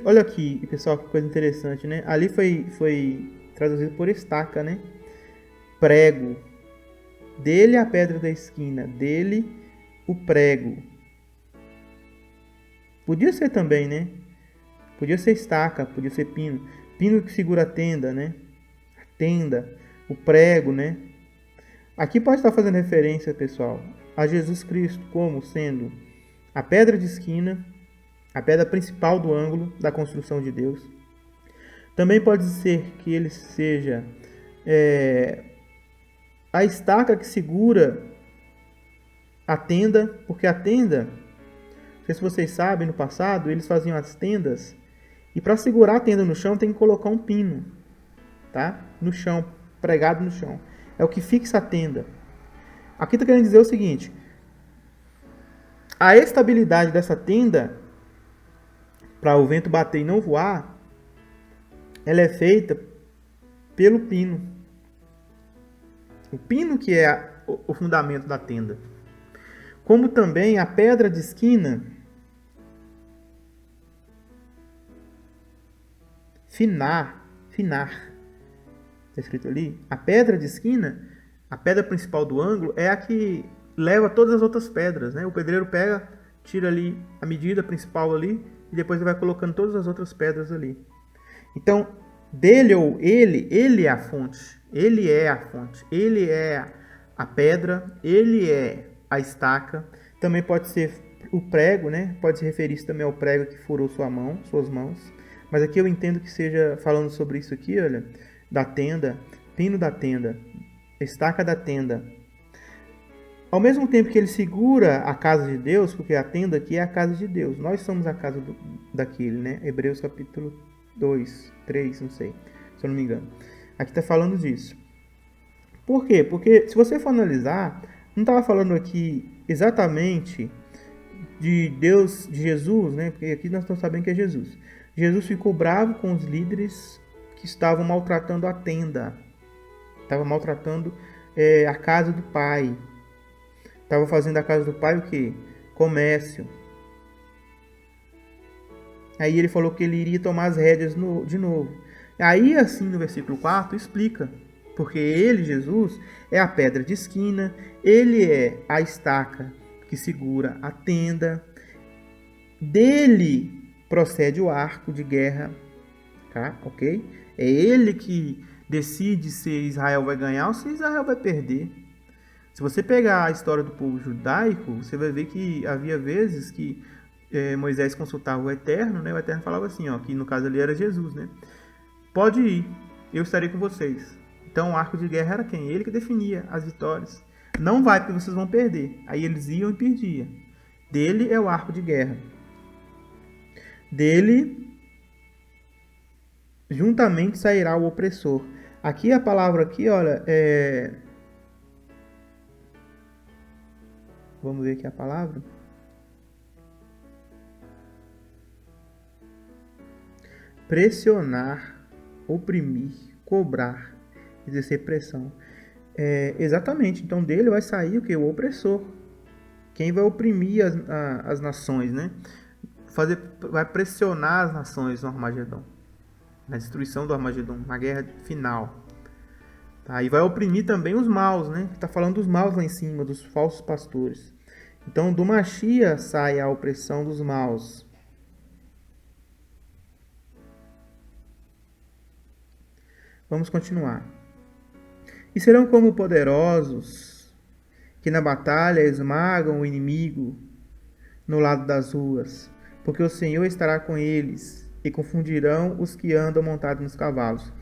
olha aqui, pessoal, que coisa interessante, né? Ali foi traduzido por estaca, né? Prego. Dele a pedra da esquina. Dele o prego. Podia ser também, né? Podia ser estaca, podia ser pino. Pino que segura a tenda, né? A tenda, o prego, né? Aqui pode estar fazendo referência, pessoal, a Jesus Cristo como sendo a pedra de esquina, a pedra principal do ângulo da construção de Deus. Também pode ser que ele seja a estaca que segura a tenda, porque a tenda, não sei se vocês sabem, no passado eles faziam as tendas e para segurar a tenda no chão tem que colocar um pino, tá? No chão, pregado no chão. É o que fixa a tenda. Aqui está querendo dizer o seguinte: a estabilidade dessa tenda, para o vento bater e não voar, ela é feita pelo pino. O pino que é o fundamento da tenda. Como também a pedra de esquina, finar, está escrito ali, a pedra de esquina, a pedra principal do ângulo, é a que leva todas as outras pedras, né? O pedreiro pega, tira ali a medida principal ali, e depois ele vai colocando todas as outras pedras ali. Então, dele ou ele é a fonte, ele é a pedra, ele é a estaca. Também pode ser o prego, né? Pode se referir também ao prego que furou suas mãos. Mas aqui eu entendo que seja falando sobre isso aqui, olha, da tenda, pino da tenda, estaca da tenda. Ao mesmo tempo que ele segura a casa de Deus, porque a tenda aqui é a casa de Deus. Nós somos a casa daquele, né? Hebreus capítulo 2, 3, não sei. se eu não me engano. Aqui está falando disso. Por quê? Porque se você for analisar, não estava falando aqui exatamente de Deus, de Jesus, né? Porque aqui nós estamos sabendo que é Jesus. Jesus ficou bravo com os líderes que estavam maltratando a tenda. Estavam maltratando a casa do pai. Estava fazendo a casa do pai o quê? Comércio. Aí ele falou que ele iria tomar as rédeas de novo. Aí assim no versículo 4 explica. Porque ele, Jesus, é a pedra de esquina. Ele é a estaca que segura a tenda. Dele procede o arco de guerra. Tá? Ok? É ele que decide se Israel vai ganhar ou se Israel vai perder. Se você pegar a história do povo judaico, você vai ver que havia vezes que Moisés consultava o Eterno, né? O Eterno falava assim, ó, que no caso ali era Jesus, né? Pode ir, eu estarei com vocês. Então o arco de guerra era quem? Ele que definia as vitórias. Não vai porque vocês vão perder. Aí eles iam e perdiam. Dele é o arco de guerra. Dele juntamente sairá o opressor. Aqui a palavra aqui, olha, vamos ver aqui a palavra. Pressionar, oprimir, cobrar, exercer pressão. Exatamente. Então dele vai sair o que? O opressor. Quem vai oprimir as nações, né? Vai pressionar as nações no Armagedon. Na destruição do Armagedon, na guerra final. Tá? E vai oprimir também os maus, né? Está falando dos maus lá em cima, dos falsos pastores. Então do Mashiach sai a opressão dos maus. Vamos continuar. E serão como poderosos que na batalha esmagam o inimigo no lado das ruas, porque o Senhor estará com eles e confundirão os que andam montados nos cavalos.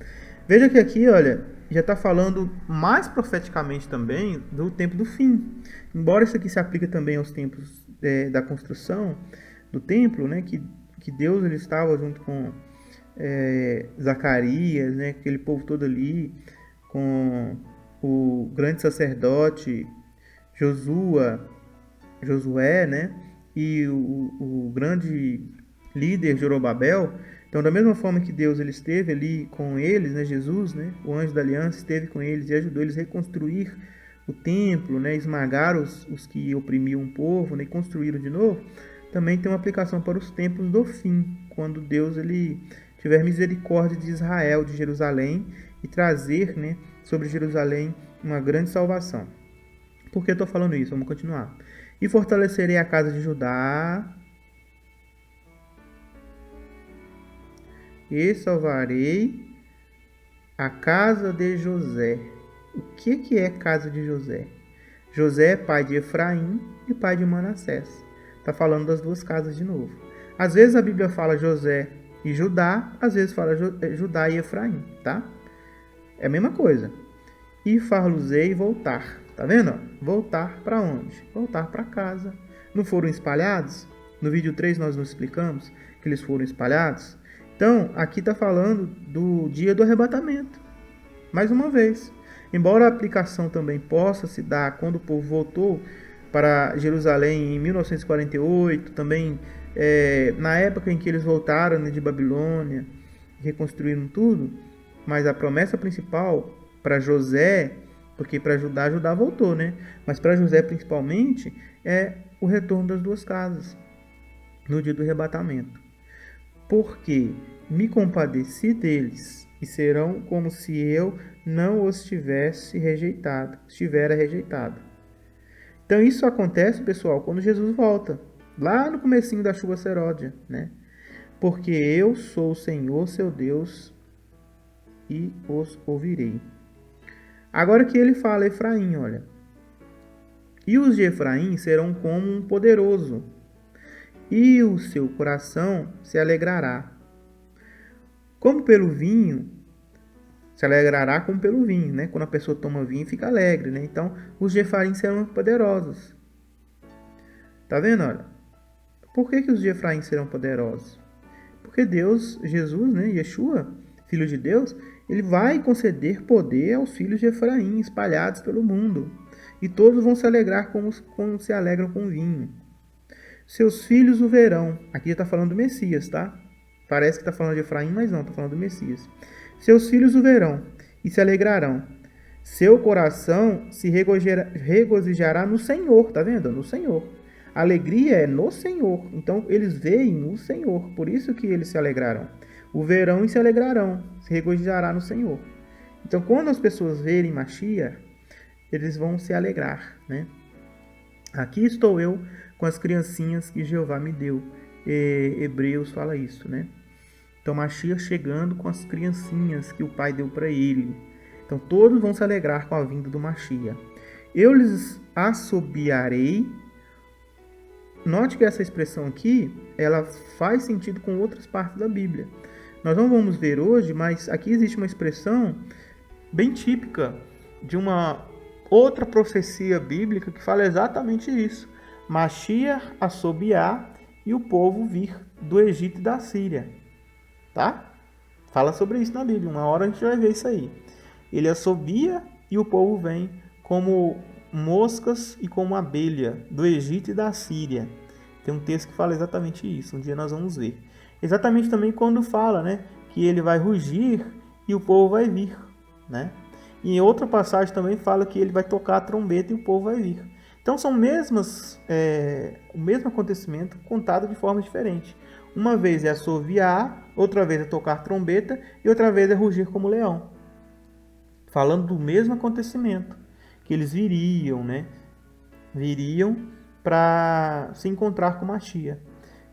Veja que aqui, olha, já está falando mais profeticamente também do tempo do fim. Embora isso aqui se aplique também aos tempos da construção do templo, né, que Deus ele estava junto com Zacarias, né, aquele povo todo ali, com o grande sacerdote Josué, né, e o grande líder Zorobabel. Então, da mesma forma que Deus ele esteve ali com eles, né, Jesus, né, o anjo da aliança, esteve com eles e ajudou eles a reconstruir o templo, né, esmagar os que oprimiam o povo, né, e construíram de novo. Também tem uma aplicação para os tempos do fim, quando Deus ele tiver misericórdia de Israel, de Jerusalém, e trazer, né, sobre Jerusalém uma grande salvação. Por que eu estou falando isso? Vamos continuar. E fortalecerei a casa de Judá, e salvarei a casa de José. O que é casa de José? José é pai de Efraim e pai de Manassés. Está falando das duas casas de novo. Às vezes a Bíblia fala José e Judá, às vezes fala Judá e Efraim, tá? É a mesma coisa. E far-los-ei voltar. Tá vendo? Voltar para onde? Voltar para casa. Não foram espalhados? No vídeo 3 nós nos explicamos que eles foram espalhados. Então, aqui está falando do dia do arrebatamento. Mais uma vez. Embora a aplicação também possa se dar quando o povo voltou para Jerusalém em 1948, também na época em que eles voltaram, né, de Babilônia, reconstruíram tudo, mas a promessa principal para José, porque para Judá voltou, né? Mas para José principalmente é o retorno das duas casas no dia do arrebatamento. Porque me compadeci deles e serão como se eu não os estivera rejeitado. Então isso acontece, pessoal, quando Jesus volta, lá no comecinho da chuva seródia, né? Porque eu sou o Senhor, seu Deus, e os ouvirei. Agora que ele fala Efraim, olha. E os de Efraim serão como um poderoso, e o seu coração se alegrará. Como pelo vinho, se alegrará como pelo vinho, né? Quando a pessoa toma vinho, fica alegre, né? Então, os de Efraim serão poderosos. Tá vendo, olha? Por que os de Efraim serão poderosos? Porque Deus, Jesus, né? Yeshua, Filho de Deus, Ele vai conceder poder aos filhos de Efraim espalhados pelo mundo, e todos vão se alegrar como se alegram com vinho. Seus filhos o verão. Aqui já está falando do Messias, tá? Parece que está falando de Efraim, mas não, está falando do Messias. Seus filhos o verão e se alegrarão. Seu coração se regozijará no Senhor, tá vendo? No Senhor. A alegria é no Senhor. Então, eles veem o Senhor. Por isso que eles se alegrarão. O verão e se alegrarão. Se regozijará no Senhor. Então, quando as pessoas verem Mashiach, eles vão se alegrar, né? Aqui estou eu com as criancinhas que Jeová me deu. Hebreus fala isso, né? Então, Mashiach chegando com as criancinhas que o pai deu para ele. Então, todos vão se alegrar com a vinda do Mashiach. Eu lhes assobiarei. Note que essa expressão aqui, ela faz sentido com outras partes da Bíblia. Nós não vamos ver hoje, mas aqui existe uma expressão bem típica de uma outra profecia bíblica que fala exatamente isso. Mashiach assobiar e o povo vir do Egito e da Síria. Tá? Fala sobre isso na Bíblia. Uma hora a gente vai ver isso aí. Ele assobia e o povo vem como moscas e como abelha do Egito e da Síria. Tem um texto que fala exatamente isso. Um dia nós vamos ver. Exatamente também quando fala, né, que ele vai rugir e o povo vai vir, né? E em outra passagem também fala que ele vai tocar a trombeta e o povo vai vir. Então são o mesmo acontecimento contado de forma diferente. Uma vez é assoviar, outra vez é tocar trombeta e outra vez é rugir como leão. Falando do mesmo acontecimento, que eles viriam, né? Viriam para se encontrar com Mashiach.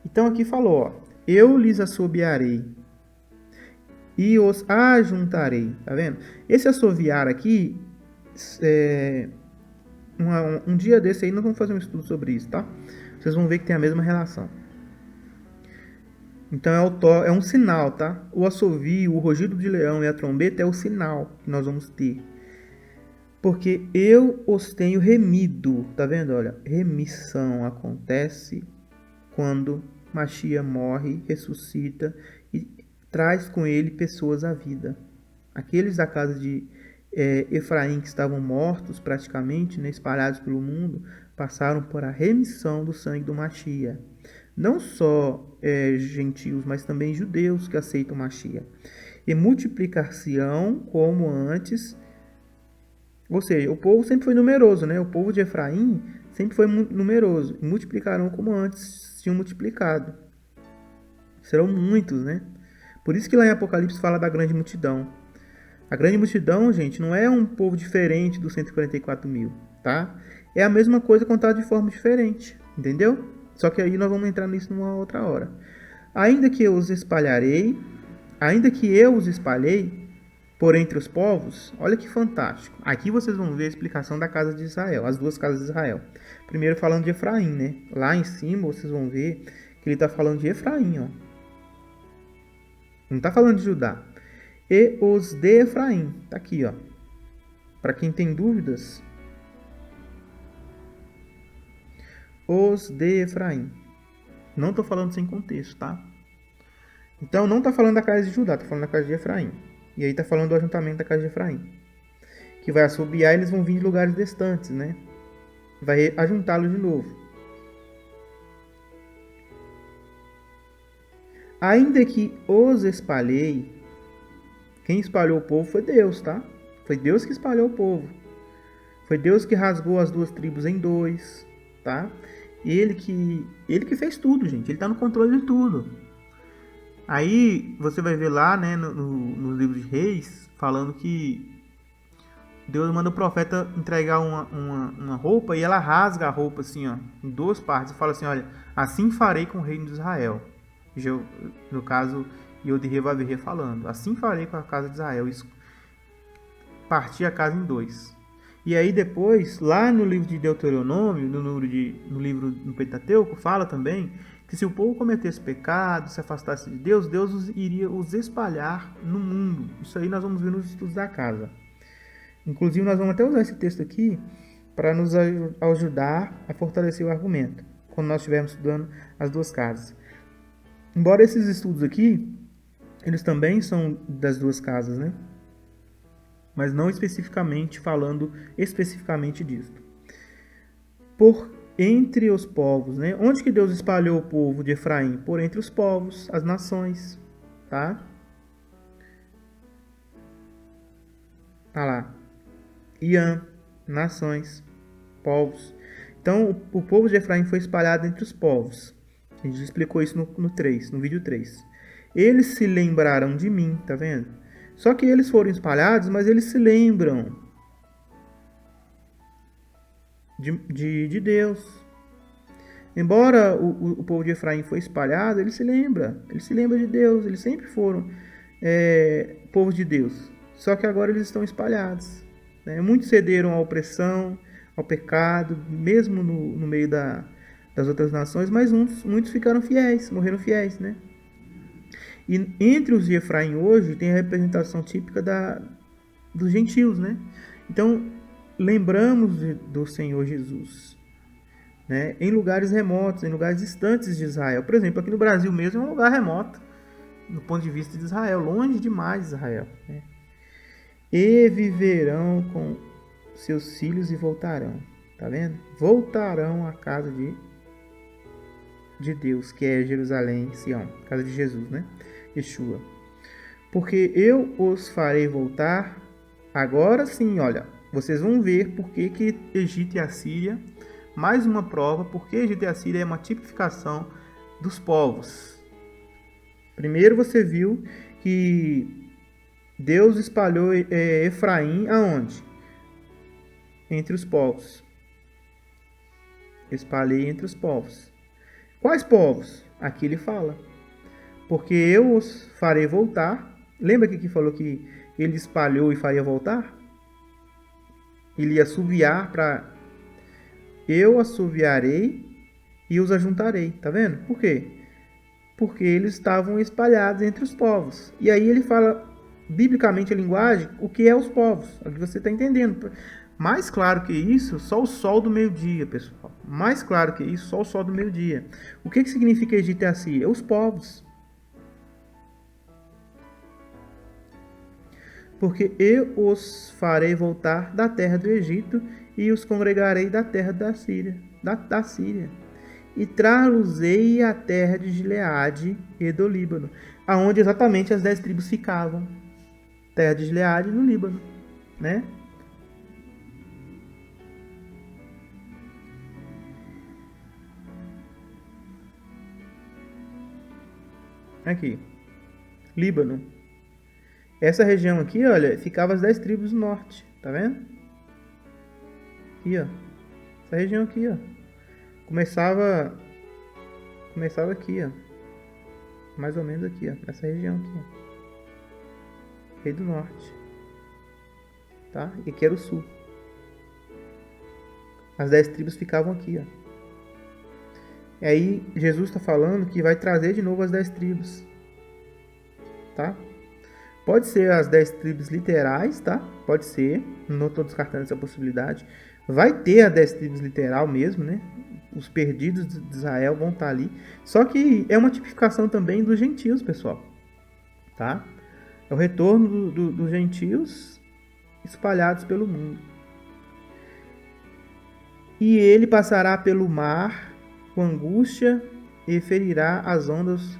Então aqui falou, ó, eu lhes assobiarei e os ajuntarei, tá vendo? Esse assoviar aqui, um dia desse aí nós vamos fazer um estudo sobre isso, tá? Vocês vão ver que tem a mesma relação. Então é um sinal, tá? O assovio, o rugido de leão e a trombeta é o sinal que nós vamos ter. Porque eu os tenho remido, tá vendo? Olha, remissão acontece quando Mashiach morre, ressuscita e traz com ele pessoas à vida. Aqueles da casa de Efraim que estavam mortos praticamente, né, espalhados pelo mundo, passaram por a remissão do sangue do Mashiach. Não só gentios, mas também judeus que aceitam Mashiach. E multiplicar-se-ão como antes. Ou seja, o povo sempre foi numeroso, né? O povo de Efraim sempre foi numeroso. E multiplicarão como antes tinham multiplicado. Serão muitos, né? Por isso que lá em Apocalipse fala da grande multidão. A grande multidão, gente, não é um povo diferente dos 144 mil, tá? É a mesma coisa contada de forma diferente, entendeu? Só que aí nós vamos entrar nisso numa outra hora. Ainda que eu os espalhei por entre os povos, olha que fantástico. Aqui vocês vão ver a explicação da casa de Israel, as duas casas de Israel. Primeiro falando de Efraim, né? Lá em cima vocês vão ver que ele está falando de Efraim, ó. Não está falando de Judá. E os de Efraim, tá aqui, ó. Para quem tem dúvidas, os de Efraim. Não estou falando sem contexto, tá? Então não está falando da casa de Judá, está falando da casa de Efraim. E aí está falando do ajuntamento da casa de Efraim, que vai assobiar e eles vão vir de lugares distantes, né? Vai ajuntá-los de novo. Ainda que os espalhei, quem espalhou o povo foi Deus, tá? Foi Deus que espalhou o povo. Foi Deus que rasgou as duas tribos em dois, tá? Ele que fez tudo, gente. Ele está no controle de tudo. Aí você vai ver lá, né, no livro de Reis, falando que Deus manda o profeta entregar uma roupa e ela rasga a roupa assim, ó, em duas partes e fala assim, olha, assim farei com o reino de Israel. No caso, Yod-Heh Vav-Heh falando, assim farei com a casa de Israel. Isso, partir a casa em dois. E aí depois, lá no livro de Deuteronômio, no livro do Pentateuco, fala também que se o povo cometesse pecado, se afastasse de Deus, Deus iria os espalhar no mundo. Isso aí nós vamos ver nos estudos da casa. Inclusive, nós vamos até usar esse texto aqui para nos ajudar a fortalecer o argumento, quando nós estivermos estudando as duas casas. Embora esses estudos aqui, eles também são das duas casas, né? mas não especificamente falando especificamente disso. Por entre os povos, né? Onde que Deus espalhou o povo de Efraim? Por entre os povos, as nações, tá? Tá lá. Iã, nações, povos. Então, o povo de Efraim foi espalhado entre os povos. A gente explicou isso no vídeo 3. Eles se lembraram de mim, tá vendo? Só que eles foram espalhados, mas eles se lembram de Deus. Embora o povo de Efraim foi espalhado, ele se lembra de Deus, eles sempre foram povo de Deus. Só que agora eles estão espalhados. Né? Muitos cederam à opressão, ao pecado, mesmo no meio das outras nações, mas muitos ficaram fiéis, morreram fiéis. Né? E entre os de Efraim hoje tem a representação típica dos gentios. Né? Então, lembramos do Senhor Jesus. Né? Em lugares remotos, em lugares distantes de Israel. Por exemplo, aqui no Brasil mesmo é um lugar remoto, do ponto de vista de Israel, longe demais de Israel. Né? E viverão com seus filhos e voltarão. Tá vendo? Voltarão à casa de Deus, que é Jerusalém, Sião, casa de Jesus, né? Yeshua. Porque eu os farei voltar. Agora sim, olha, vocês vão ver por que Egito e Assíria, mais uma prova, porque Egito e Assíria é uma tipificação dos povos. Primeiro você viu que Deus espalhou Efraim aonde? Entre os povos. Espalhei entre os povos. Quais povos? Aqui ele fala. Porque eu os farei voltar. Lembra que falou que ele espalhou e faria voltar? Ele ia assoviar para... Eu assoviarei e os ajuntarei. Tá vendo? Por quê? Porque eles estavam espalhados entre os povos. E aí ele fala, biblicamente a linguagem, o que é os povos. É o que você está entendendo. Mais claro que isso, só o sol do meio-dia, pessoal. Mais claro que isso, só o sol do meio-dia. O que significa Egito e Assíria? Os povos. Porque eu os farei voltar da terra do Egito e os congregarei da terra da Síria. Da Síria. E trá-los-ei à terra de Gileade e do Líbano, aonde exatamente as 10 tribos ficavam. Terra de Gileade no Líbano, né? Aqui, Líbano. Essa região aqui, olha, ficava as 10 tribos do norte, tá vendo? Aqui, ó. Essa região aqui, ó. Começava aqui, ó. Mais ou menos aqui, ó. Nessa região aqui, ó. Rei do Norte. Tá? E aqui era o sul. As 10 tribos ficavam aqui, ó. E aí Jesus está falando que vai trazer de novo as 10 tribos. Tá? Pode ser as 10 tribos literais, tá? Pode ser. Não estou descartando essa possibilidade. Vai ter a 10 tribos literal mesmo, né? Os perdidos de Israel vão estar ali. Só que é uma tipificação também dos gentios, pessoal. Tá? É o retorno dos gentios espalhados pelo mundo. E ele passará pelo mar com angústia e ferirá as ondas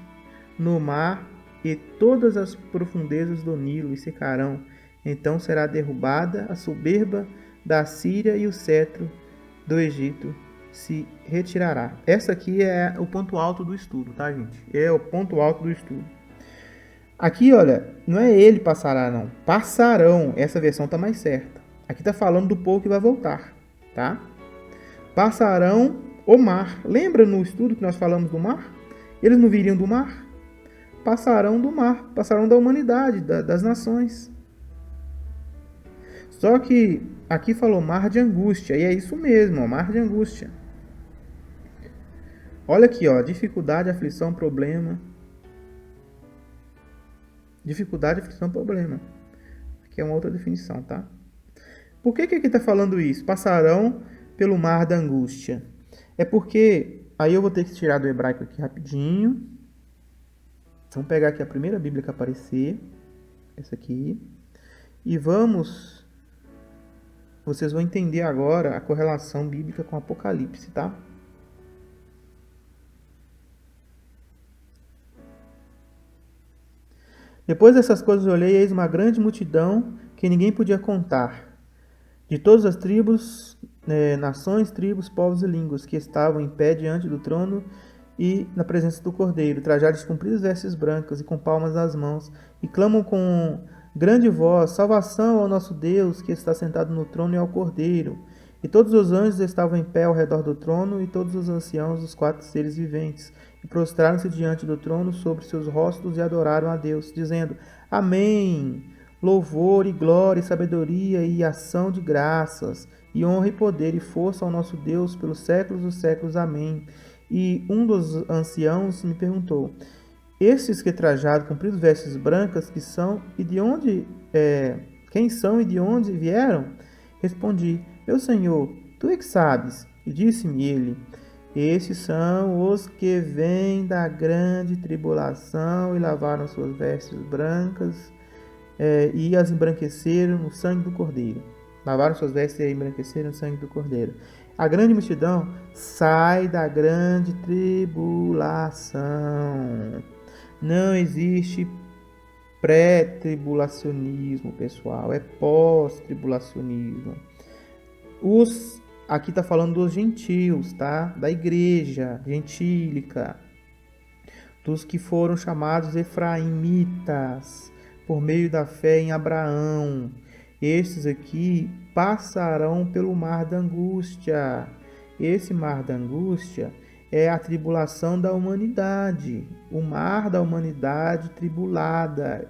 no mar e todas as profundezas do Nilo e secarão. Então será derrubada a soberba da Síria e o cetro do Egito se retirará. Essa aqui é o ponto alto do estudo, tá, gente? É o ponto alto do estudo. Aqui, olha, não é ele passará, não. Passarão. Essa versão tá mais certa. Aqui tá falando do povo que vai voltar, tá? Passarão o mar. Lembra no estudo que nós falamos do mar? Eles não viriam do mar? Passarão do mar. Passarão da humanidade, das nações. Só que aqui falou mar de angústia. E é isso mesmo, ó, mar de angústia. Olha aqui, ó, dificuldade, aflição, problema. Dificuldade, aflição, problema. Aqui é uma outra definição, tá? Por que aqui está falando isso? Passarão pelo mar da angústia. É porque, aí eu vou ter que tirar do hebraico aqui rapidinho. Vamos pegar aqui a primeira Bíblia que aparecer. Essa aqui. E vocês vão entender agora a correlação bíblica com Apocalipse, tá? Depois dessas coisas olhei, eis uma grande multidão que ninguém podia contar, de todas as tribos, nações, tribos, povos e línguas, que estavam em pé diante do trono e na presença do Cordeiro, trajados de compridas vestes brancas e com palmas nas mãos, e clamam com grande voz: salvação ao nosso Deus, que está sentado no trono, e ao Cordeiro. E todos os anjos estavam em pé ao redor do trono, e todos os anciãos dos 4 seres viventes, e prostraram-se diante do trono sobre seus rostos e adoraram a Deus, dizendo: Amém! Louvor e glória e sabedoria e ação de graças, e honra e poder e força ao nosso Deus pelos séculos dos séculos. Amém. E um dos anciãos me perguntou: estes que trajaram compridos vestes brancas, que são e de onde quem são e de onde vieram? Respondi: meu Senhor, tu é que sabes. E disse-me ele: estes são os que vêm da grande tribulação e lavaram suas vestes brancas e as embranqueceram no sangue do Cordeiro. Lavaram suas vestes e embranqueceram no sangue do Cordeiro. A grande multidão sai da grande tribulação. Não existe pré-tribulacionismo, pessoal. É pós-tribulacionismo. Aqui está falando dos gentios, tá? Da igreja gentílica. Dos que foram chamados efraimitas por meio da fé em Abraão. Estes aqui passarão pelo mar da angústia. Esse mar da angústia é a tribulação da humanidade, o mar da humanidade tribulada,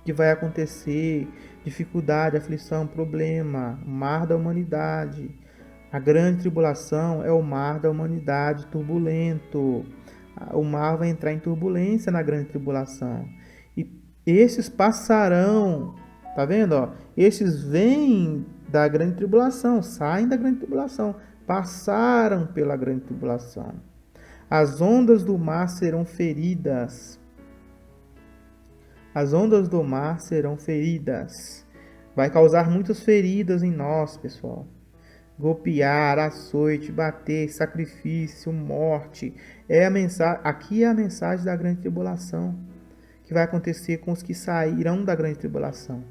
que vai acontecer, dificuldade, aflição, problema, o mar da humanidade. A grande tribulação é o mar da humanidade turbulento. O mar vai entrar em turbulência na grande tribulação. E esses passarão, tá vendo? Ó? Esses vêm da grande tribulação, saem da grande tribulação, passaram pela grande tribulação. As ondas do mar serão feridas. As ondas do mar serão feridas. Vai causar muitas feridas em nós, pessoal. Golpear, açoite, bater, sacrifício, morte. Aqui é a mensagem da grande tribulação, que vai acontecer com os que sairão da grande tribulação.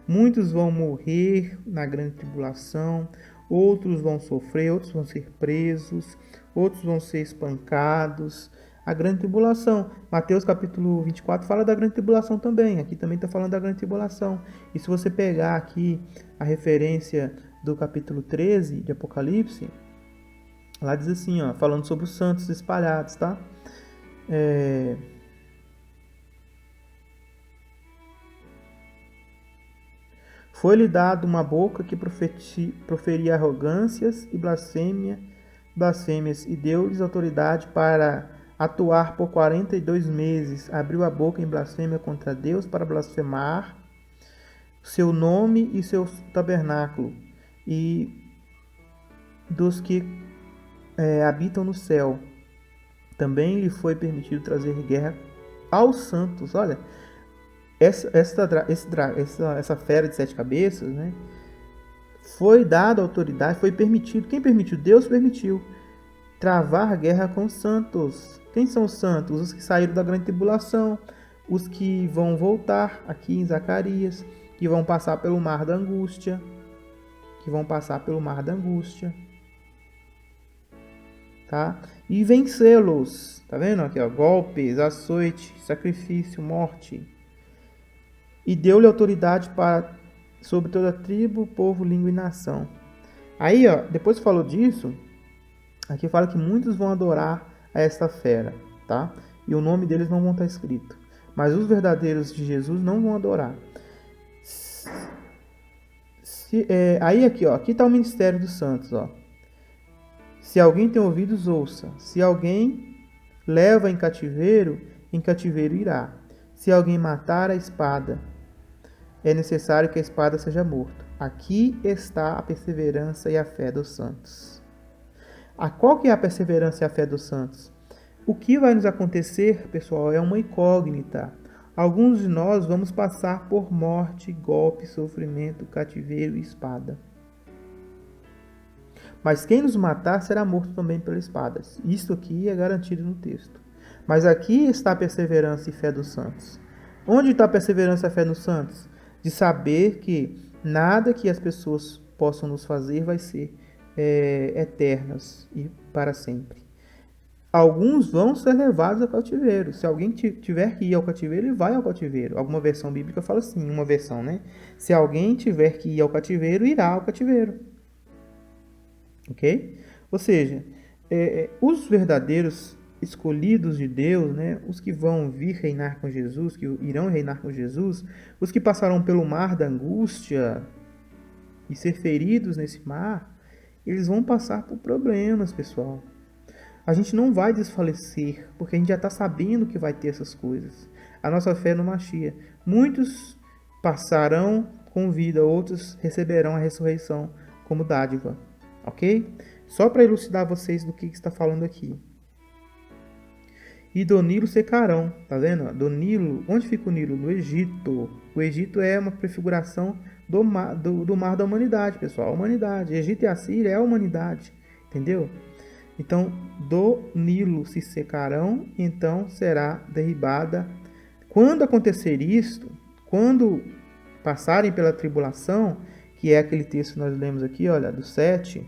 Muitos vão morrer na grande tribulação, outros vão sofrer, outros vão ser presos, outros vão ser espancados. A grande tribulação. Mateus capítulo 24 fala da grande tribulação também. Aqui também está falando da grande tribulação. E se você pegar aqui a referência do capítulo 13 de Apocalipse, lá diz assim, ó, falando sobre os santos espalhados, tá? Foi-lhe dado uma boca que proferia arrogâncias e blasfêmias, e deu-lhes autoridade para atuar por 42 meses. Abriu a boca em blasfêmia contra Deus para blasfemar seu nome e seu tabernáculo, e dos que habitam no céu. Também lhe foi permitido trazer guerra aos santos. Olha, essa fera de 7 cabeças, né? Foi dada autoridade, foi permitido. Quem permitiu? Deus permitiu travar guerra com os santos. Quem são os santos? Os que saíram da grande tribulação, os que vão voltar aqui em Zacarias, que vão passar pelo mar da angústia, tá? E vencê-los, tá vendo aqui, ó, golpes, açoite, sacrifício, morte. E deu-lhe autoridade sobre toda tribo, povo, língua e nação. Aí, ó, depois que falou disso, aqui fala que muitos vão adorar a esta fera, tá? E o nome deles não vão estar escrito. Mas os verdadeiros de Jesus não vão adorar. Aí aqui, ó, aqui está o ministério dos santos, ó. Se alguém tem ouvidos, ouça. Se alguém leva em cativeiro irá. Se alguém matar a espada, é necessário que a espada seja morta. Aqui está a perseverança e a fé dos santos. Qual que é a perseverança e a fé dos santos? O que vai nos acontecer, pessoal, é uma incógnita. Alguns de nós vamos passar por morte, golpe, sofrimento, cativeiro e espada. Mas quem nos matar será morto também pela espada. Isso aqui é garantido no texto. Mas aqui está a perseverança e fé dos santos. Onde está a perseverança e a fé dos santos? De saber que nada que as pessoas possam nos fazer vai ser eternas e para sempre. Alguns vão ser levados ao cativeiro. Se alguém tiver que ir ao cativeiro, ele vai ao cativeiro. Alguma versão bíblica fala assim, uma versão, né? Se alguém tiver que ir ao cativeiro, irá ao cativeiro. Ok? Ou seja, os verdadeiros escolhidos de Deus, né? Os que vão vir reinar com Jesus, que irão reinar com Jesus, os que passarão pelo mar da angústia e ser feridos nesse mar, eles vão passar por problemas, pessoal. A gente não vai desfalecer, porque a gente já está sabendo que vai ter essas coisas. A nossa fé no Mashiach. Muitos passarão com vida, outros receberão a ressurreição como dádiva. Ok? Só para elucidar vocês do que está falando aqui. E do Nilo secarão, tá vendo? Do Nilo, onde fica o Nilo? No Egito. O Egito é uma prefiguração do mar da humanidade, pessoal. A humanidade. Egito e Assíria é a humanidade, entendeu? Então, do Nilo se secarão, então será derribada. Quando acontecer isto, quando passarem pela tribulação, que é aquele texto que nós lemos aqui, olha, do 7.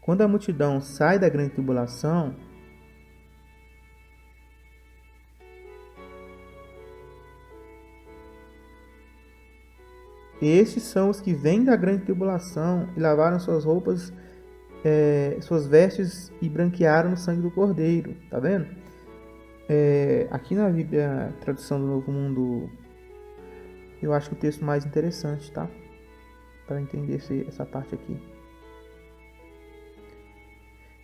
Quando a multidão sai da grande tribulação, estes são os que vêm da grande tribulação e lavaram suas roupas, suas vestes e branquearam no sangue do Cordeiro. Tá vendo? Aqui na Bíblia, tradução do Novo Mundo, eu acho que o texto mais interessante, tá? Para entender essa parte aqui.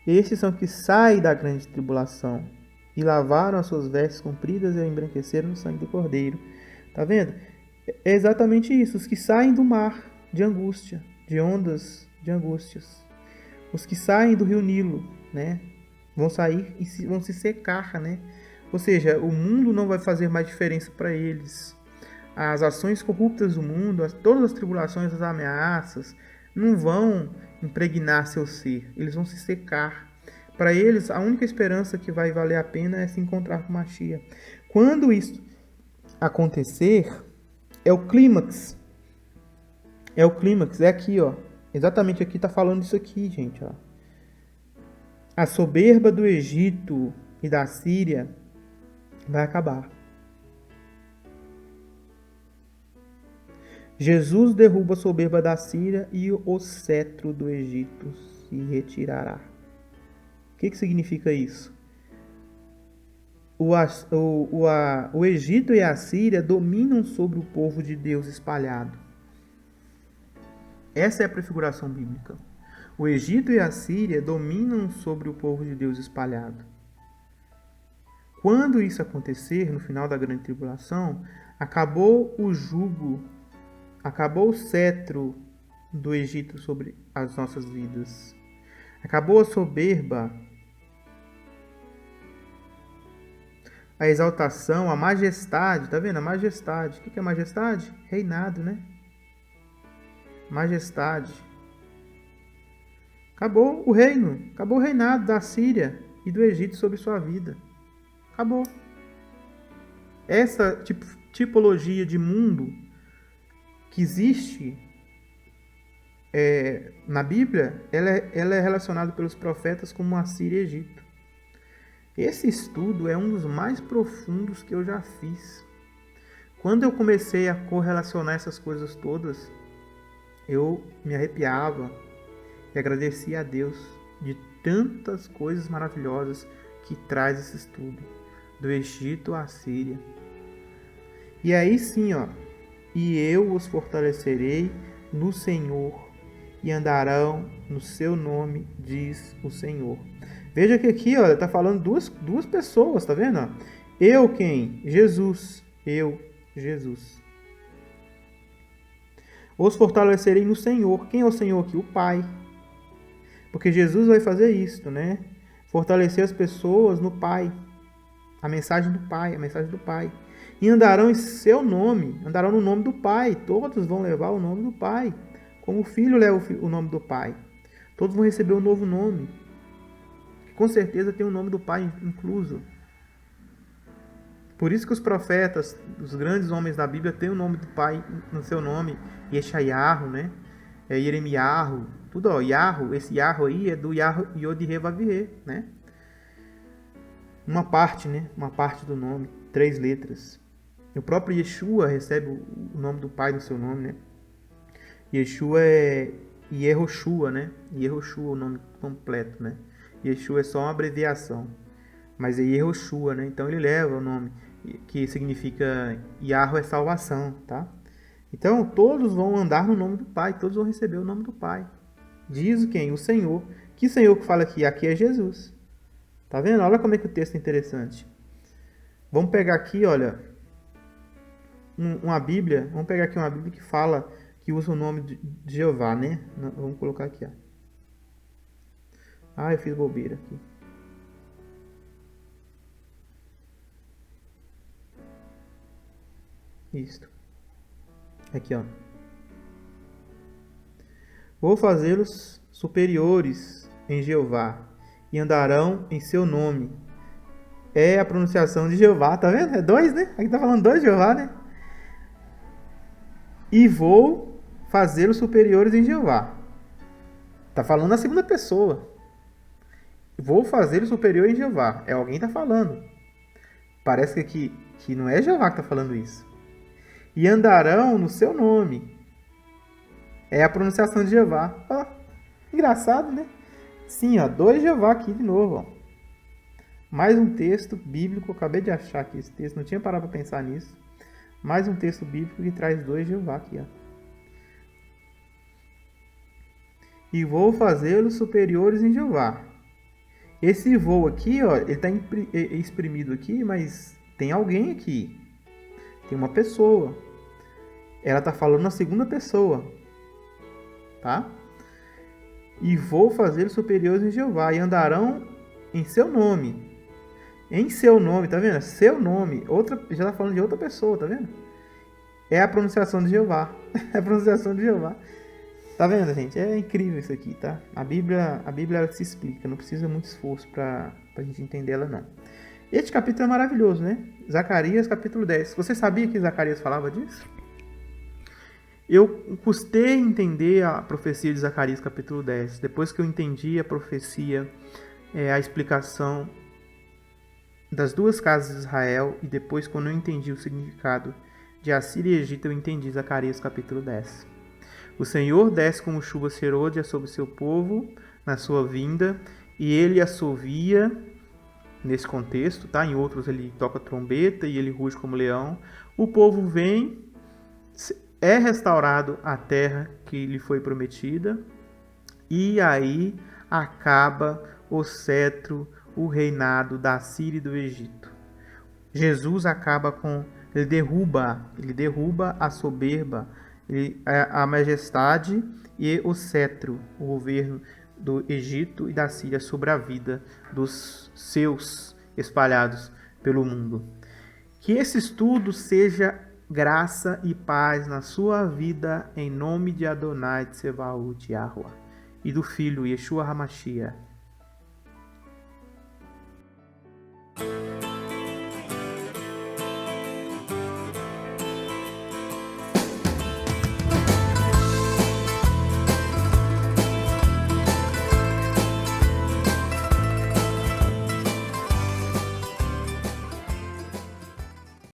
Estes são que saem da grande tribulação e lavaram as suas vestes compridas e embranqueceram no sangue do Cordeiro. Tá vendo? É exatamente isso. Os que saem do mar de angústia, de ondas de angústias. Os que saem do rio Nilo, né? Vão sair e vão se secar, né? Ou seja, o mundo não vai fazer mais diferença para eles. As ações corruptas do mundo, todas as tribulações, as ameaças, não vão impregnar seu ser. Eles vão se secar. Para eles, a única esperança que vai valer a pena é se encontrar com Mashiach. Quando isso acontecer, é o clímax. É o clímax. É aqui, ó. Exatamente aqui está falando isso aqui, gente, ó. A soberba do Egito e da Síria vai acabar. Jesus derruba a soberba da Síria e o cetro do Egito se retirará. O que significa isso? O Egito e a Síria dominam sobre o povo de Deus espalhado. Essa é a prefiguração bíblica. O Egito e a Síria dominam sobre o povo de Deus espalhado. Quando isso acontecer, no final da grande tribulação, acabou o jugo, acabou o cetro do Egito sobre as nossas vidas. Acabou a soberba, a exaltação, a majestade. Tá vendo? A majestade. O que é majestade? Reinado, né? Majestade. Acabou o reino. Acabou o reinado da Síria e do Egito sobre sua vida. Acabou. Essa tipologia de mundo que existe na Bíblia, ela é relacionada pelos profetas como a Síria e Egito. Esse estudo é um dos mais profundos que eu já fiz. Quando eu comecei a correlacionar essas coisas todas, eu me arrepiava e agradecia a Deus de tantas coisas maravilhosas que traz esse estudo, do Egito à Síria. E aí sim, ó, e eu os fortalecerei no Senhor e andarão no seu nome, diz o Senhor. Veja que aqui, ó, está falando duas pessoas, tá vendo? Ó? Eu quem? Jesus. Eu, Jesus. Os fortalecerei no Senhor. Quem é o Senhor aqui? O Pai. Porque Jesus vai fazer isso, né? Fortalecer as pessoas no Pai. A mensagem do Pai, a mensagem do Pai. E andarão em seu nome, andarão no nome do Pai. Todos vão levar o nome do Pai. Como o Filho leva o nome do Pai. Todos vão receber um novo nome. Que com certeza tem o nome do Pai incluso. Por isso que os profetas, os grandes homens da Bíblia, têm o nome do Pai no seu nome. Yeshayahu, né? Yeremiyahu. Tudo, ó. Yahu, esse Yahu aí é do Yahu Yod-Heh-Vav-Heh, né? Uma parte, né? Uma parte do nome. 3 letras. O próprio Yeshua recebe o nome do Pai no seu nome, né? Yeshua é Yehoshua, né? Yehoshua é o nome completo, né? Yeshua é só uma abreviação. Mas é Yehoshua, né? Então ele leva o nome que significa Yahweh é salvação, tá? Então todos vão andar no nome do Pai, todos vão receber o nome do Pai. Diz quem? O Senhor. Que Senhor que fala aqui? Aqui é Jesus. Tá vendo? Olha como é que o texto é interessante. Vamos pegar aqui, olha, uma Bíblia. Vamos pegar aqui uma Bíblia que fala, que usa o nome de Jeová, né? Vamos colocar aqui, ó. Ah, eu fiz bobeira aqui. Isto. Aqui, ó. Vou fazê-los superiores em Jeová e andarão em seu nome. É a pronunciação de Jeová, tá vendo? É 2, né? Aqui tá falando 2 de Jeová, né? E vou fazê-los superiores em Jeová. Tá falando na segunda pessoa. Vou fazê-los superiores em Jeová. É alguém que tá falando. Parece que não é Jeová que tá falando isso. E andarão no seu nome. É a pronunciação de Jeová. Ó, engraçado, né? Sim, ó, 2 Jeová aqui de novo, ó. Mais um texto bíblico, eu acabei de achar aqui esse texto, não tinha parado para pensar nisso. Mais um texto bíblico que traz 2 Jeová aqui, ó. E vou fazê-los superiores em Jeová. Esse vou aqui, ó, ele está exprimido aqui, mas tem alguém aqui. Tem uma pessoa. Ela está falando na segunda pessoa. Tá? E vou fazê-los superiores em Jeová. E andarão em seu nome. Em seu nome, tá vendo? Seu nome. Já está falando de outra pessoa, tá vendo? É a pronunciação de Jeová. É a pronunciação de Jeová. Tá vendo, gente? É incrível isso aqui, tá? A Bíblia ela se explica. Não precisa muito esforço para a gente entender ela, não. Este capítulo é maravilhoso, né? Zacarias, capítulo 10. Você sabia que Zacarias falava disso? Eu custei entender a profecia de Zacarias, capítulo 10. Depois que eu entendi a profecia, a explicação das 2 casas de Israel, e depois, quando eu entendi o significado de Assíria e Egito, eu entendi Zacarias, capítulo 10. O Senhor desce como chuva serôdia sobre o seu povo na sua vinda, e ele assovia. Nesse contexto, tá? Em outros ele toca trombeta e ele ruge como leão. O povo vem, é restaurado a terra que lhe foi prometida, e aí acaba o cetro, o reinado da Síria e do Egito. Jesus acaba com, ele derruba a soberba, a majestade e o cetro, o governo do Egito e da Síria sobre a vida dos seus espalhados pelo mundo. Que esse estudo seja graça e paz na sua vida, em nome de Adonai Tsevaot Yahuwah e do Filho Yeshua HaMashiach.